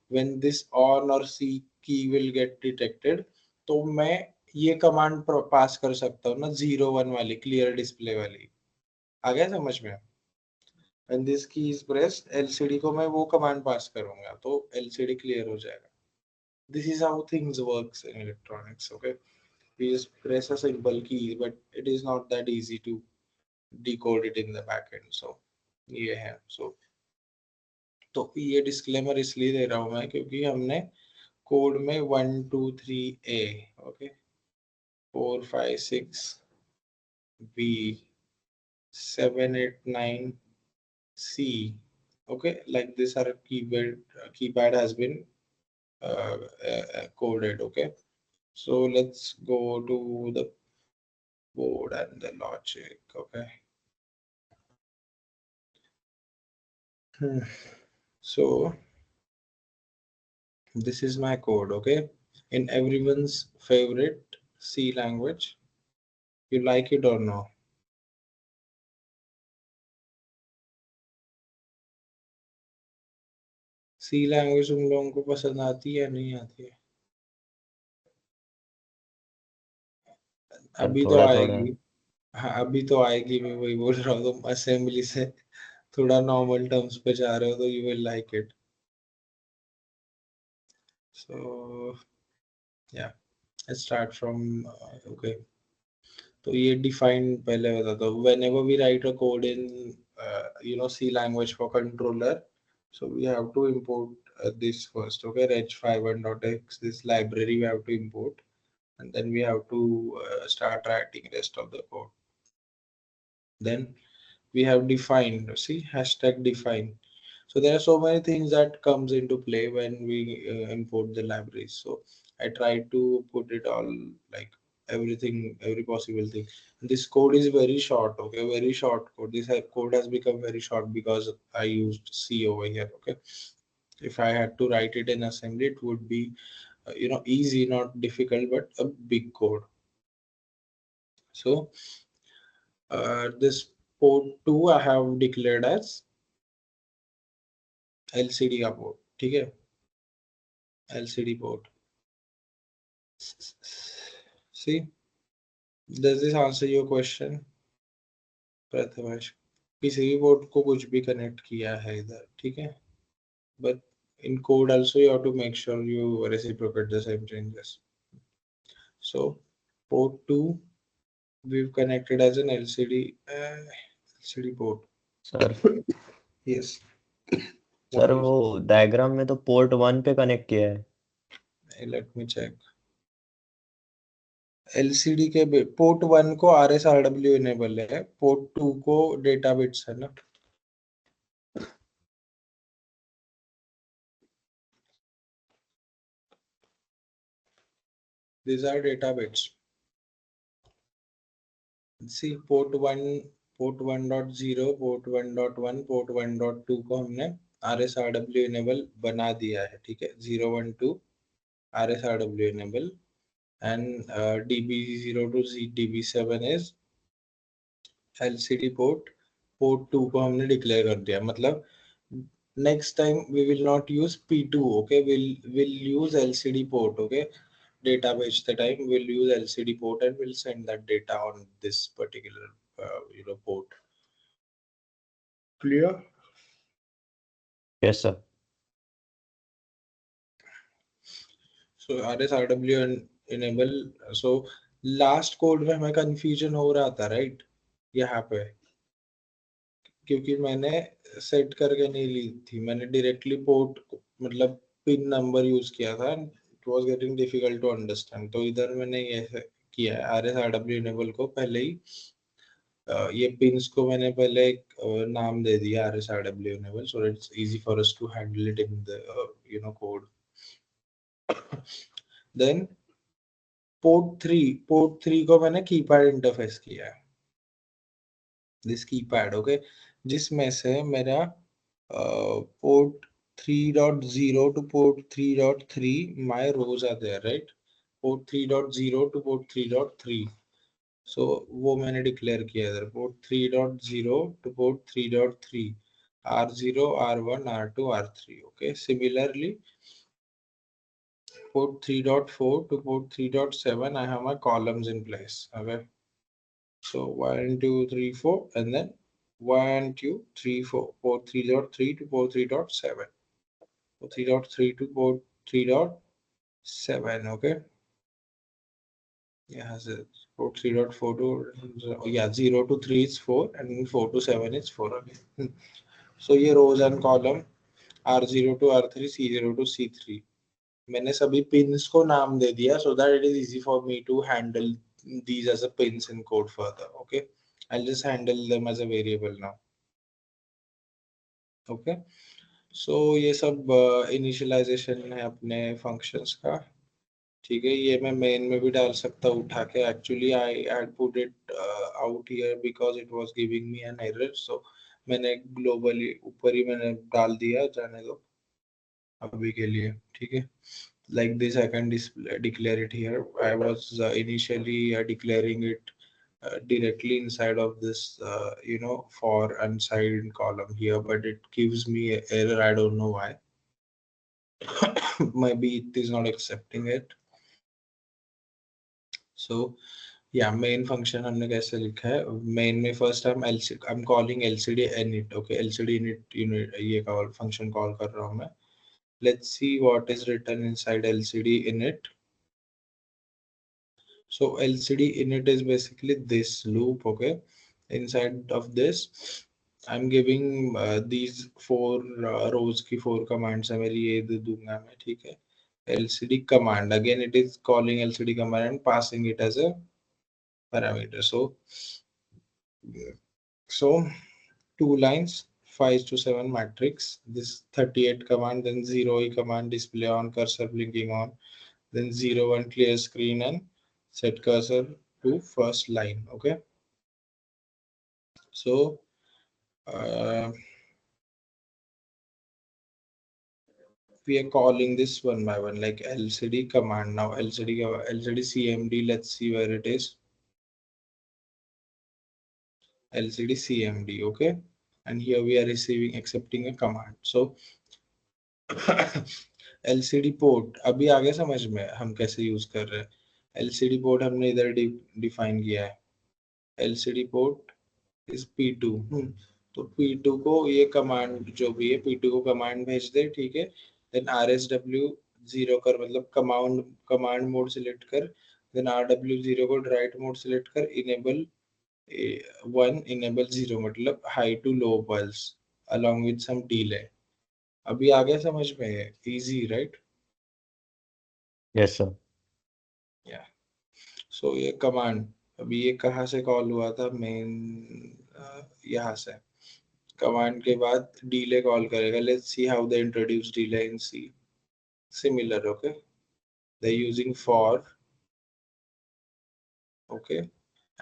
when this on or C key will get detected, तो मैं ये command पास कर सकता हूँ ना, 0 1 वाली क्लियर डिस्प्ले वाली, आ गया समझ में? एंड दिस की इज प्रेस्ड, एलसीडी को मैं वो कमांड पास करूंगा तो एलसीडी क्लियर हो जाएगा. This is how things works in electronics. Okay, we just press a simple key, but it is not that easy to decode it in the backend. So ये है. So तो ये disclaimer इसलिए दे रहा हूँ मैं क्योंकि हमने कोड में 1 2 3 A, okay, 4 5 6 B, 7 8 9 C, okay, like this our keypad has been coded. Okay, so let's go to the code and the logic. Okay. Hmm. So this is my code. Okay, in everyone's favorite C language. You like it or no? C language तुम लोगों को पसंद आती है या नहीं आती है? सर अभी तो थोड़ा थोड़ा. आएगी. हाँ, अभी तो आएगी, मैं वही बोल रहा हूँ. तुम असेंबली से थोड़ा नॉर्मल टर्म्स पे जा रहे हो तो यू विल लाइक इट. सो या, let's start from okay. तो ये डिफाइन पहले बताता हूँ. whenever we write a code in C language for controller, so we have to import this first. Okay, reg51.x, this library we have to import, and then we have to start writing rest of the code. Then we have defined, see, hashtag define. So there are so many things that comes into play when we import the libraries. So I try to put it all, like everything, every possible thing. This code is very short. Okay, very short code. This code has become very short because I used C over here. Okay, if I had to write it in assembly, it would be easy, not difficult, but a big code. So this port 2 I have declared as LCD का port. ठीक है, LCD port. See, does this answer your question, Prathamesh? किसी भी port को कुछ भी connect किया है इधर, ठीक है, but in code also you have to make sure you reciprocate the same changes. So port 2 we've connected as an LCD port. Sir Yes, sir what is? वो डायग्राम में तो पोर्ट 1 पे कनेक्ट किया है. Let me check. एलसीडी के port 1 को RSRW enable है, port 2 को डेटा बिट्स है ना. These are data bits. See, port 1.0, port 1.1, port 1.2 को हमने RSRW enable बना दिया है. ठीक है, 0 1 2 RSRW enable, and DB0 to DB7 is LCD port 2 को हमने डिक्लेयर कर दिया. मतलब next time we will not use P2. Okay, we'll use LCD port. Okay, database the time we'll use LCD port and we'll send that data on this particular port. Clear? Yes sir. So RSRW enable. So last code में हमें confusion हो रहा था, right? यहाँ पे क्योंकि मैंने set करके नहीं ली थी, मैंने डायरेक्टली पोर्ट मतलब पिन नंबर यूज किया था. It was getting difficult to understand. तो इधर मैंने ये किया है, RSRW इनेबल को पहले ही ये पिन्स को मैंने पहले एक नाम दे दिया, RSRW enable, so it's easy for us to handle it in the code. Then port 3 को मैंने कीपैड इंटरफेस किया है, दिस कीपैड. ओके, जिसमें से मेरा port 3.0 to port 3.3 my rows are there, right? Port 3.0 to port 3.3. So वो मैंने declare किया इधर, port 3.0 to port 3.3, R0 R1 R2 R3. Okay, similarly port 3.4 to port 3.7, I have my columns in place. Okay. So 1, 2, 3, 4, and then 1, 2, 3, 4. Port 3.3 to port 3.7. Port 3.3 to port 3.7. Okay. Yeah, so port 3.4 to, yeah, 0 to 3 is 4, and 4 to 7 is 4 again. So ये rows and column R0 to R3, C0 to C3. मैंने सभी pins को नाम दे दिया so that it is easy for me to handle these as a pins in code further. Okay, I'll just handle them as a variable now. Okay, so ये सब initialization है अपने functions का. ठीक है, ये मैं मेन में भी डाल सकता हूँ उठा के. Actually I had put it out here because it was giving me an error, so मैंने ग्लोबली ऊपर ही मैंने डाल दिया, जाने दो अभी के लिए. ठीक है, like this I can declare it here. I was initially declaring it directly inside of this for unsigned column here, but it gives me an error. I don't know why. Maybe it is not accepting it. So yeah, main function हमने कैसे लिखा है. Main में first I'm calling lcd init. Okay, lcd init unit ये call function call कर रहा हूँ मैं. Let's see what is written inside lcd init. So lcd init is basically this loop. Okay, inside of this I'm giving these four rows की four commands है मेरी, ये दे दूंगा मैं. ठीक है, lcd command, again it is calling lcd command and passing it as a parameter. So 2 lines, 5 to 7 matrix, this 38 command, then 0e command, display on, cursor blinking on, then 01 clear screen and set cursor to first line. Okay, so uh, we are calling this one by one, like lcd command. Now lcd cmd, let's see where it is. lcd cmd. Okay, and here we are receiving accepting a command. So LCD port अभी आ गया समझ में हम कैसे use कर रहे हैं. LCD port हमने इधर डिफाइन किया है. LCD port is P2. तो P2 को ये कमांड जो भी है P2 को कमांड भेज दे. ठीक है, देन RSW 0 कर, मतलब कमांड मोड सिलेक्ट कर, देन RW 0 को राइट मोड सिलेक्ट कर, इनेबल 1 इनेबल 0, मतलब high to low pulse along with some delay. अभी आ गया समझ में, इजी राइट. Yes sir. या सो ये कमांड अभी ये कहाँ से कॉल हुआ था, मेन यहाँ से. कमांड के बाद डीले कॉल करेगा. Let's see how they introduce delay in C. Similar. Okay, they using for. Okay,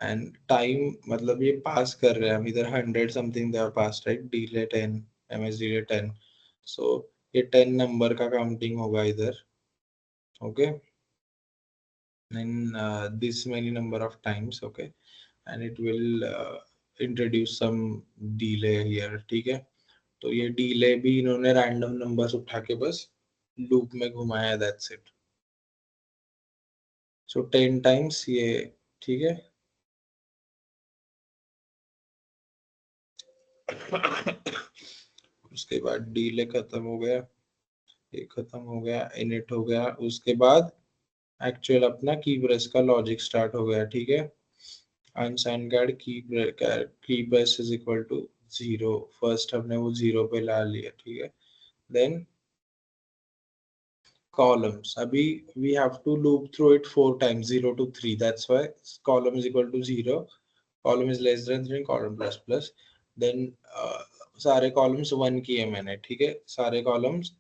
and time, मतलब ये पास कर रहे हैं हम इधर 100 something they are pass, right. Delay 10, ms delay 10. सो ये 10 नंबर का काउंटिंग होगा इधर. Okay, in this many number of times. Okay, and it will introduce some delay here. ठीक है, तो ये delay भी इन्होंने random numbers उठा के बस loop में घुमाया. That's it. So 10 times ये. ठीक है, उसके बाद delay खत्म हो गया, ये खत्म हो गया, init हो गया. उसके बाद एक्चुअल अपना की प्रेस का लॉजिक स्टार्ट हो गया. ठीक है, अनसाइन कार्ड key press is equal to 0. First हमने वो 0 पे ला लिया. ठीक है, then columns abhi we have to loop through it 4 times, 0 to 3. That's why column is equal to 0, column is less than 3, column plus plus. Then सारे columns 1 किए मैंने. ठीक है, सारे columns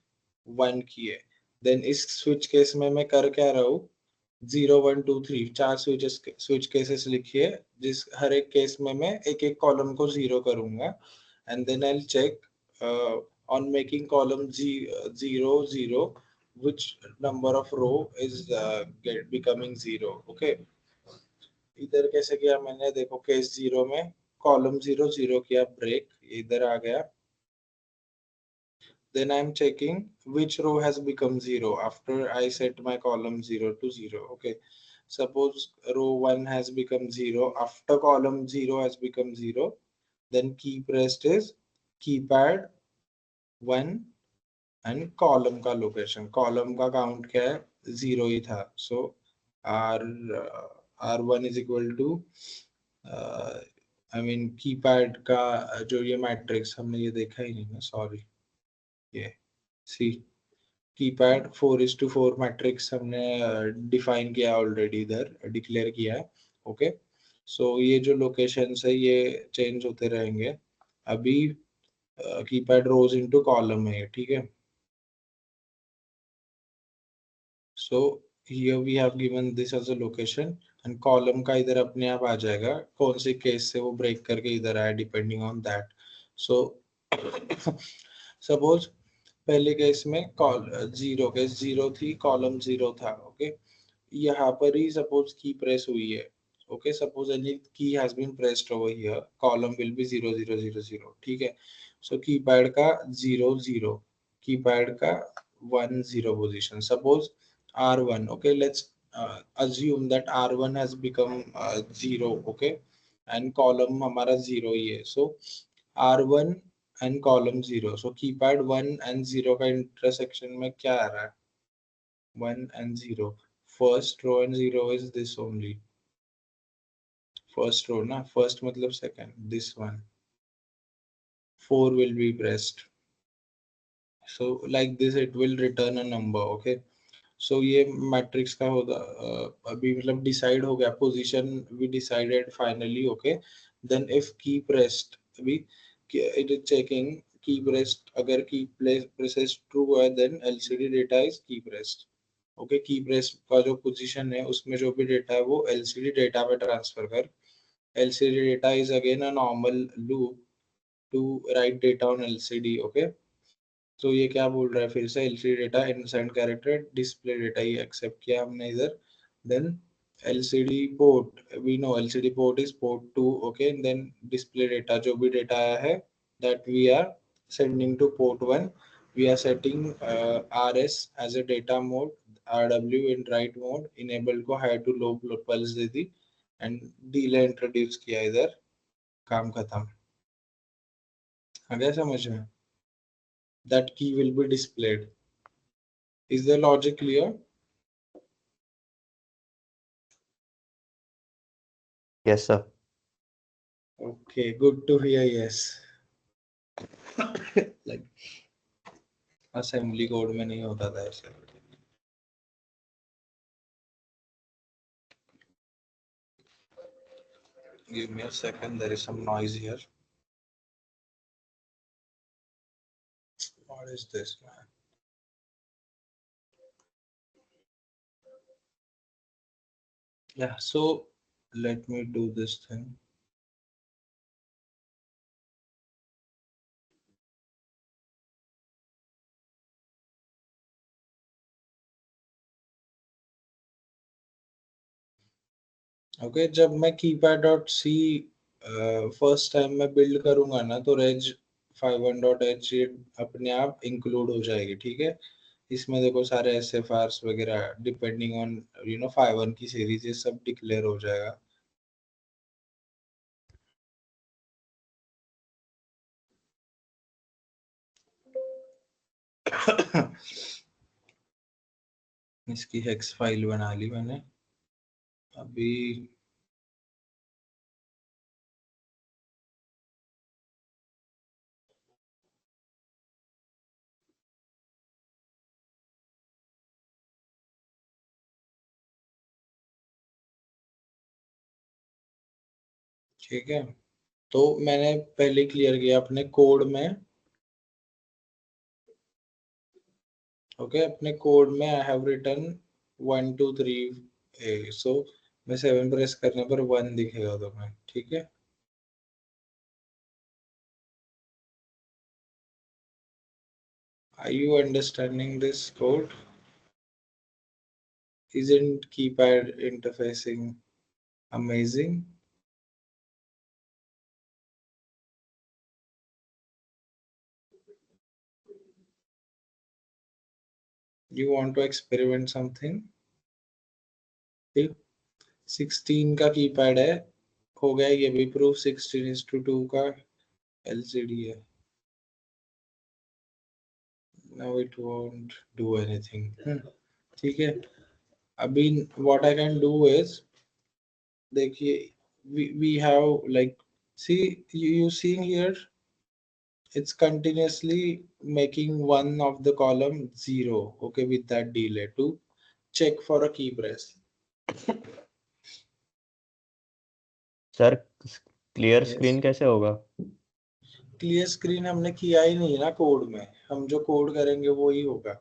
1 किए. then इस switch case में मैं कर क्या रहा हूँ, 0 1 2 3 चार स्विच केसेस लिखिए, जिस हर एक केस में मैं एक एक कॉलम को 0 करूंगा. And then I check on making column 0 0 which number of row is becoming 0. Okay, इधर कैसे किया मैंने, देखो केस 0 में कॉलम 0 0 किया, ब्रेक इधर आ गया. Then I'm checking which row has become 0 after I set my column 0 to 0. Okay. Suppose row 1 has become 0. After column 0 has become 0, then key pressed is keypad 1 and column का location. Column का count क्या है? 0 ही था. So R R1 is equal to I mean keypad का जो ये matrix हमने ये देखा ही नहीं ना, सॉरी. ये सी कीपैड 4:4 मैट्रिक्स हमने डिफाइन किया ऑलरेडी, इधर डिक्लेयर किया है. ओके. सो ये जो लोकेशंस है ये चेंज होते रहेंगे. अभी कीपैड रोज इनटू कॉलम है, ठीक है. So here we have given this as a location and column का इधर अपने आप आ जाएगा कौन से केस से वो ब्रेक करके इधर आया, depending on that. So suppose पहले केस में कॉल जीरो, केस जीरो थी, कॉलम जीरो था. ओके. यहाँ पर ही सपोज की प्रेस हुई है. Okay. Suppose any key has been pressed over here, column will be 0 0 0 0. ठीक है. सो कीपैड का 0 0, कीपैड का 1 0 position. Suppose R1. Okay, let's assume that R1 has become 0. Okay, and column हमारा 0 ही है. So R1 and column 0. So keypad 1 and 0 का intersection में क्या आ रहा है? 1 and 0. First row and 0 is this only. First row ना, first मतलब second. This one. 4 will be pressed. So like this it will return a number. Okay. सो ये matrix का होगा. अभी मतलब डिसाइड हो गया position, we decided finally. Okay. Then if key pressed, अभी it is checking key pressed. अगर key presses true है then LCD data is key pressed. Okay. Key pressed का जो पोजीशन है उसमें जो भी डेटा है वो एलसीडी डेटा पे ट्रांसफर कर. LCD data is again a normal loop to write data on LCD. Okay. तो ये क्या बोल रहा है फिर से, LCD data inside character display data, ये एक्सेप्ट किया हमने इधर. Then LCD port, we know LCD port is port 2. Okay. Then display data, जो भी डेटा आया है that we are sending to port 1. We are setting RS as a data mode, RW in write mode, enable को high to low pulse दे दी and delay introduce किया इधर. काम खत्म. आ गया समझ में? दैट की will be displayed. Is the logic clear? Yes sir. Okay, good to hear. Yes. Like assembly code में नहीं होता था ऐसे. Give me a second. There is some noise here. What is this, man? Yeah. So let me do this thing. Okay. जब मैं keypad.c first time मैं build करूंगा ना तो reg 51.h ये अपने आप इंक्लूड हो जाएगी. ठीक है. इसमें देखो सारे SFRs वगैरह डिपेंडिंग ऑन 51 की सीरीज, ये सब डिक्लेयर हो जाएगा. इसकी हेक्स फाइल बना ली मैंने अभी. ठीक है. तो मैंने पहले क्लियर किया अपने कोड में. ओके. अपने कोड में आई हैव रिटन 1 2 3 ए. सो मैं 7 प्रेस करने पर 1 दिखेगा तुम्हें. ठीक है. Are you understanding this code? Isn't keypad interfacing amazing? You want to experiment something? ठीक, 16 का कीपैड है, हो गया ये भी प्रूफ, 16:2 का एलसीडी है. Now it won't do anything. ठीक है. अभी what I can do is, देखिए, we have like, see, you seeing here, it's continuously making one of the column zero, okay, with that delay to check for a key press. Sir clear Yes. Screen कैसे होगा? Clear screen हमने किया ही नहीं ना code में, हम जो code करेंगे वो ही होगा.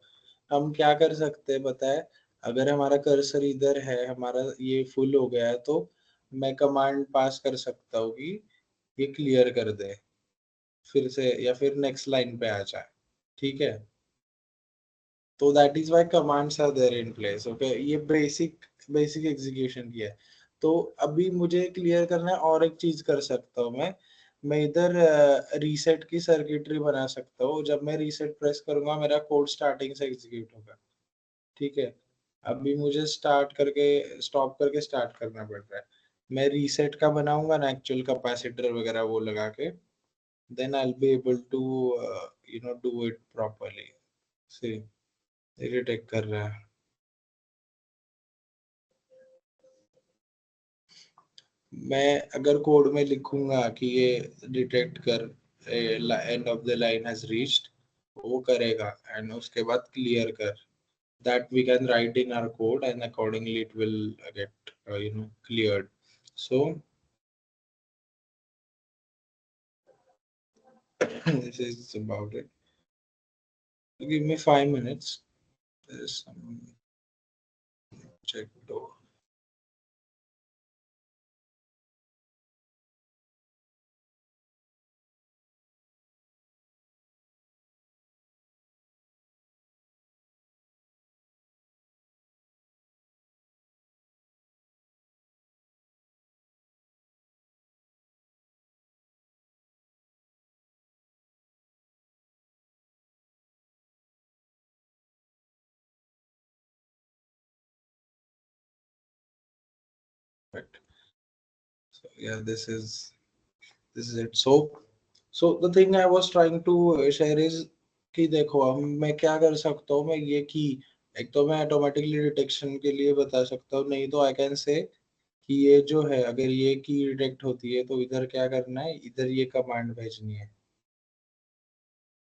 हम क्या कर सकते हैं पता है, अगर हमारा कर्सर इधर है, हमारा ये फुल हो गया है, तो मैं कमांड पास कर सकता हूँ कि ये क्लियर कर दे फिर से, या फिर नेक्स्ट लाइन पे आ जाए. ठीक है. तो that is why commands are there in place. Okay, ये बेसिक बेसिक एग्जीक्यूशन की है. तो अभी मुझे क्लियर करना है, और एक चीज कर सकता हूँ मैं इधर रीसेट की सर्किटरी बना सकता हूँ. जब मैं रीसेट प्रेस करूंगा मेरा कोड स्टार्टिंग से एग्जीक्यूट होगा. ठीक है. अभी मुझे स्टार्ट करके स्टॉप करके स्टार्ट करना पड़ रहा है. मैं रीसेट का बनाऊंगा ना एक्चुअल कैपेसिटर वगैरह वो लगा के, then I will be able to do it properly. See, detect कर रहा है. मैं अगर कोड में लिखूंगा कि ये डिटेक्ट कर end of the line has reached, वो करेगा, एंड उसके बाद क्लियर कर, that we can write in our code, and accordingly it will get cleared. So this is about it. Give me 5 minutes. There's some check door. Right. So yeah, this is it. So the thing I was trying to share is कि देखो अब मैं क्या कर सकता हूँ, मैं ये की, एक तो मैं ऑटोमेटिकली डिटेक्शन के लिए बता सकता हूँ, नहीं तो आई कैन से कि ये जो है, अगर ये की डिटेक्ट होती है तो इधर क्या करना है, इधर ये कमांड भेजनी है,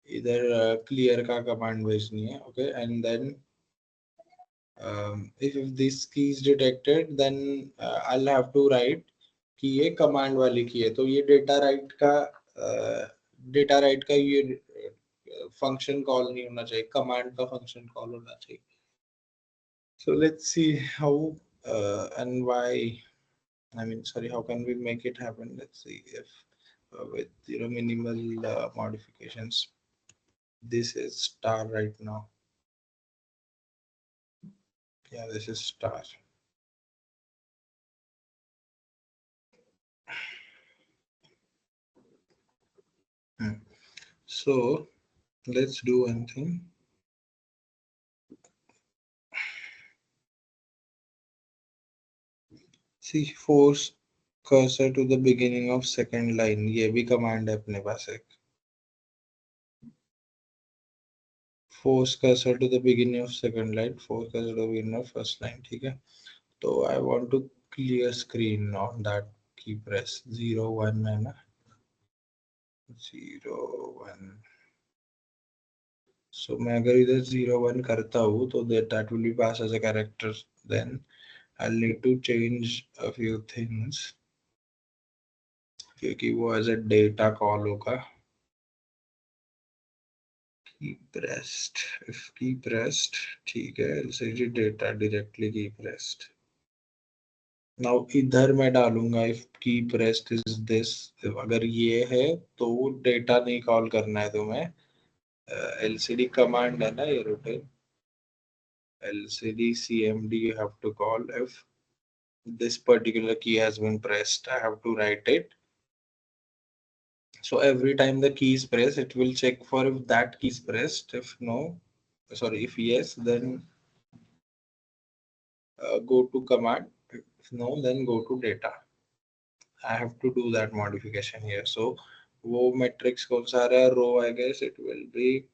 इधर क्लियर का कमांड भेजनी है. Okay, and then if this key is detected, then I'll have to write कि ये कमांड वाली की है, तो ये डेटा राइट का ये फंक्शन कॉल नहीं होना चाहिए, कमांड का फंक्शन कॉल होना चाहिए. So let's see how and why, I mean, sorry, how can we make it happen? Let's see if with minimal modifications. This is star right now. Yeah, this is star. So let's do one thing. See, force cursor to the beginning of second line. ये भी command है अपने पास एक. Force cursor to the beginning of second line. Force cursor to the beginning of first line. ठीक है. तो I want to clear screen on that key press 0 1 है ना, 0 1. So मैं अगर इधर 0 1 करता हूँ तो that will be passed as a character. Then I'll need to change a few things क्योंकि वो as a data call होगा. Key pressed, if key pressed, ठीक है, LCD data directly key pressed. Now इधर मैं डालूंगा if key pressed is this, अगर ये है तो डेटा नहीं कॉल करना है तुम्हें, LCD कमांड है ना ये routine, LCD CMD you have to call if this particular key has been pressed. I have to write it. So every time the key is pressed, it will check for if that key is pressed. If no, Sorry, if yes, then go to command. If no, then go to data. I have to do that modification here. So वो matrix कौन सा आ रहा है? Row, I guess it will be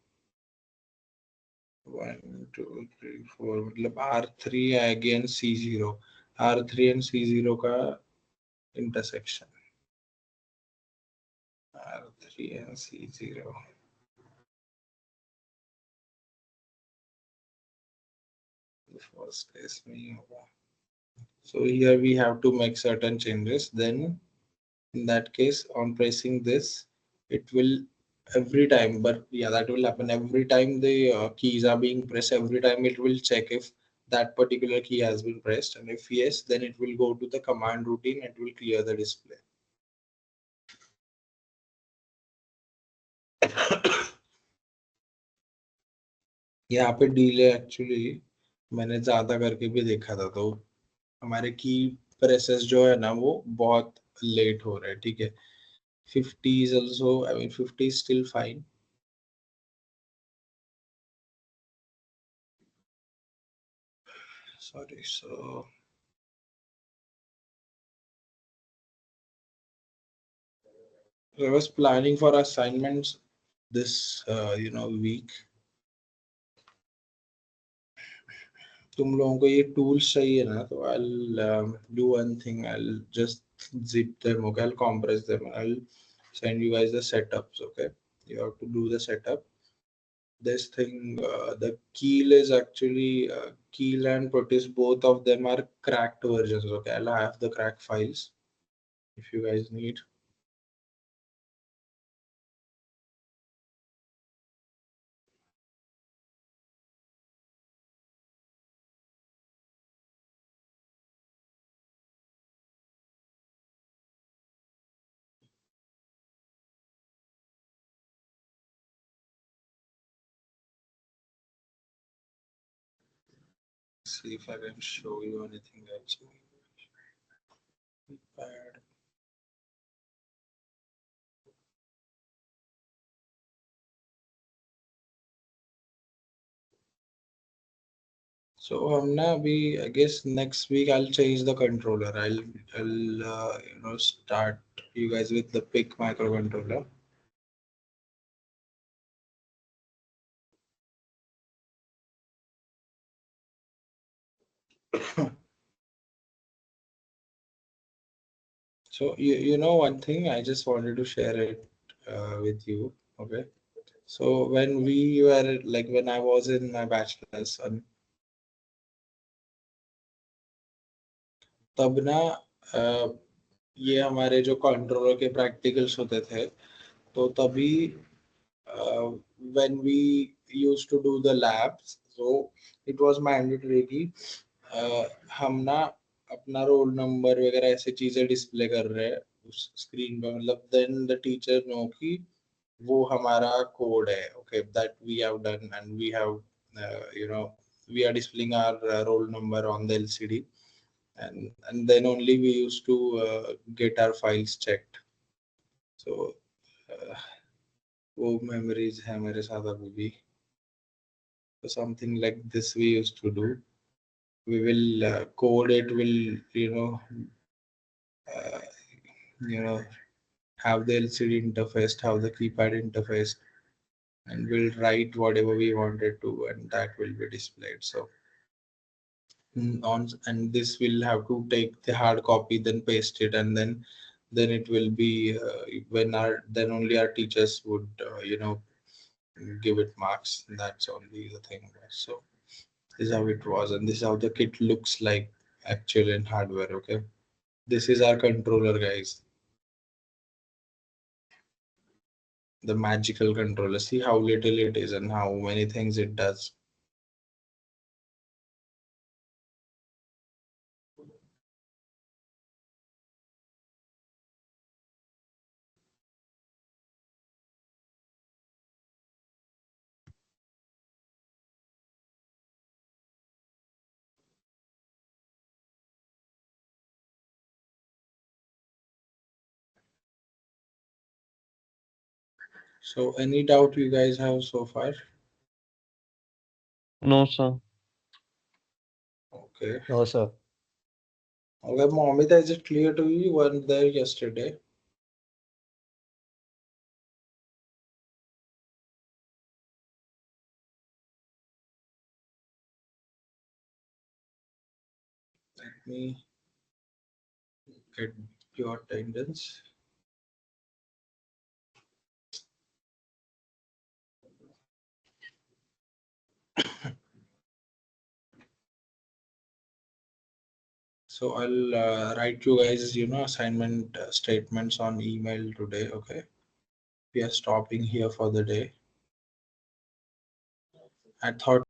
1 2 3 4, मतलब R3 again C0, R3 and C0 का intersection, R3 and C0 first case में ही होगा. So here we have to make certain changes. Then in that case, on pressing this, it will every time, but yeah, that will happen every time the keys are being pressed. Every time it will check if that particular key has been pressed, and if yes, then it will go to the command routine and it will clear the display. यहाँ पे delay actually मैंने ज्यादा करके भी देखा था, तो हमारे की प्रेसेस जो है ना वो बहुत लेट हो रहे हैं. ठीक है, 50 is also, I mean 50 is still fine. Sorry, so I was planning for assignments this week. तुम लोगों को ये tools चाहिए ना, तो I'll do one thing. I'll just zip them. Okay, I'll compress them. I'll send you guys the setups. Okay, you have to do the setup. This thing, the keel is actually keel and Proteus. Both of them are cracked versions. Okay, I'll have the crack files if you guys need. See if I can show you anything else. Bad. So हम ना अभी I guess next week I'll change the controller. I'll start you guys with the pick microcontroller. So you know one thing, I just wanted to share it with you. Okay. So when we were like when I was in my bachelor's, तब ना ये हमारे जो controller के practicals होते थे, तो तभी when we used to do the labs, so it was mandatory कि हम ना अपना रोल नंबर वगैरह ऐसे चीजें डिस्प्ले कर रहे हैं उस स्क्रीन पे, मतलब देन द टीचर नो कि वो हमारा कोड है. Okay, that we have done and we have you know we are displaying our roll number on the LCD, and then only we used to get our files checked. So uh, वो memories है मेरे साथ अभी भी. So something like this we used to do. We will code it. Will uh, you know have the LCD interface, have the keypad interface, and we'll write whatever we wanted to, and that will be displayed. So on, and this will have to take the hard copy, then paste it, and then it will be when our then only our teachers would give it marks. That's only the thing. So this is how it was, and this is how the kit looks like actual in hardware. Okay, this is our controller, guys, the magical controller. See how little it is and how many things it does. So any doubt you guys have so far? No, sir. Okay. No, sir. Okay, Momita, is it clear to you? You weren't there yesterday. Let me get your attendance. So I'll write you guys, assignment statements on email today. Okay. We are stopping here for the day. I thought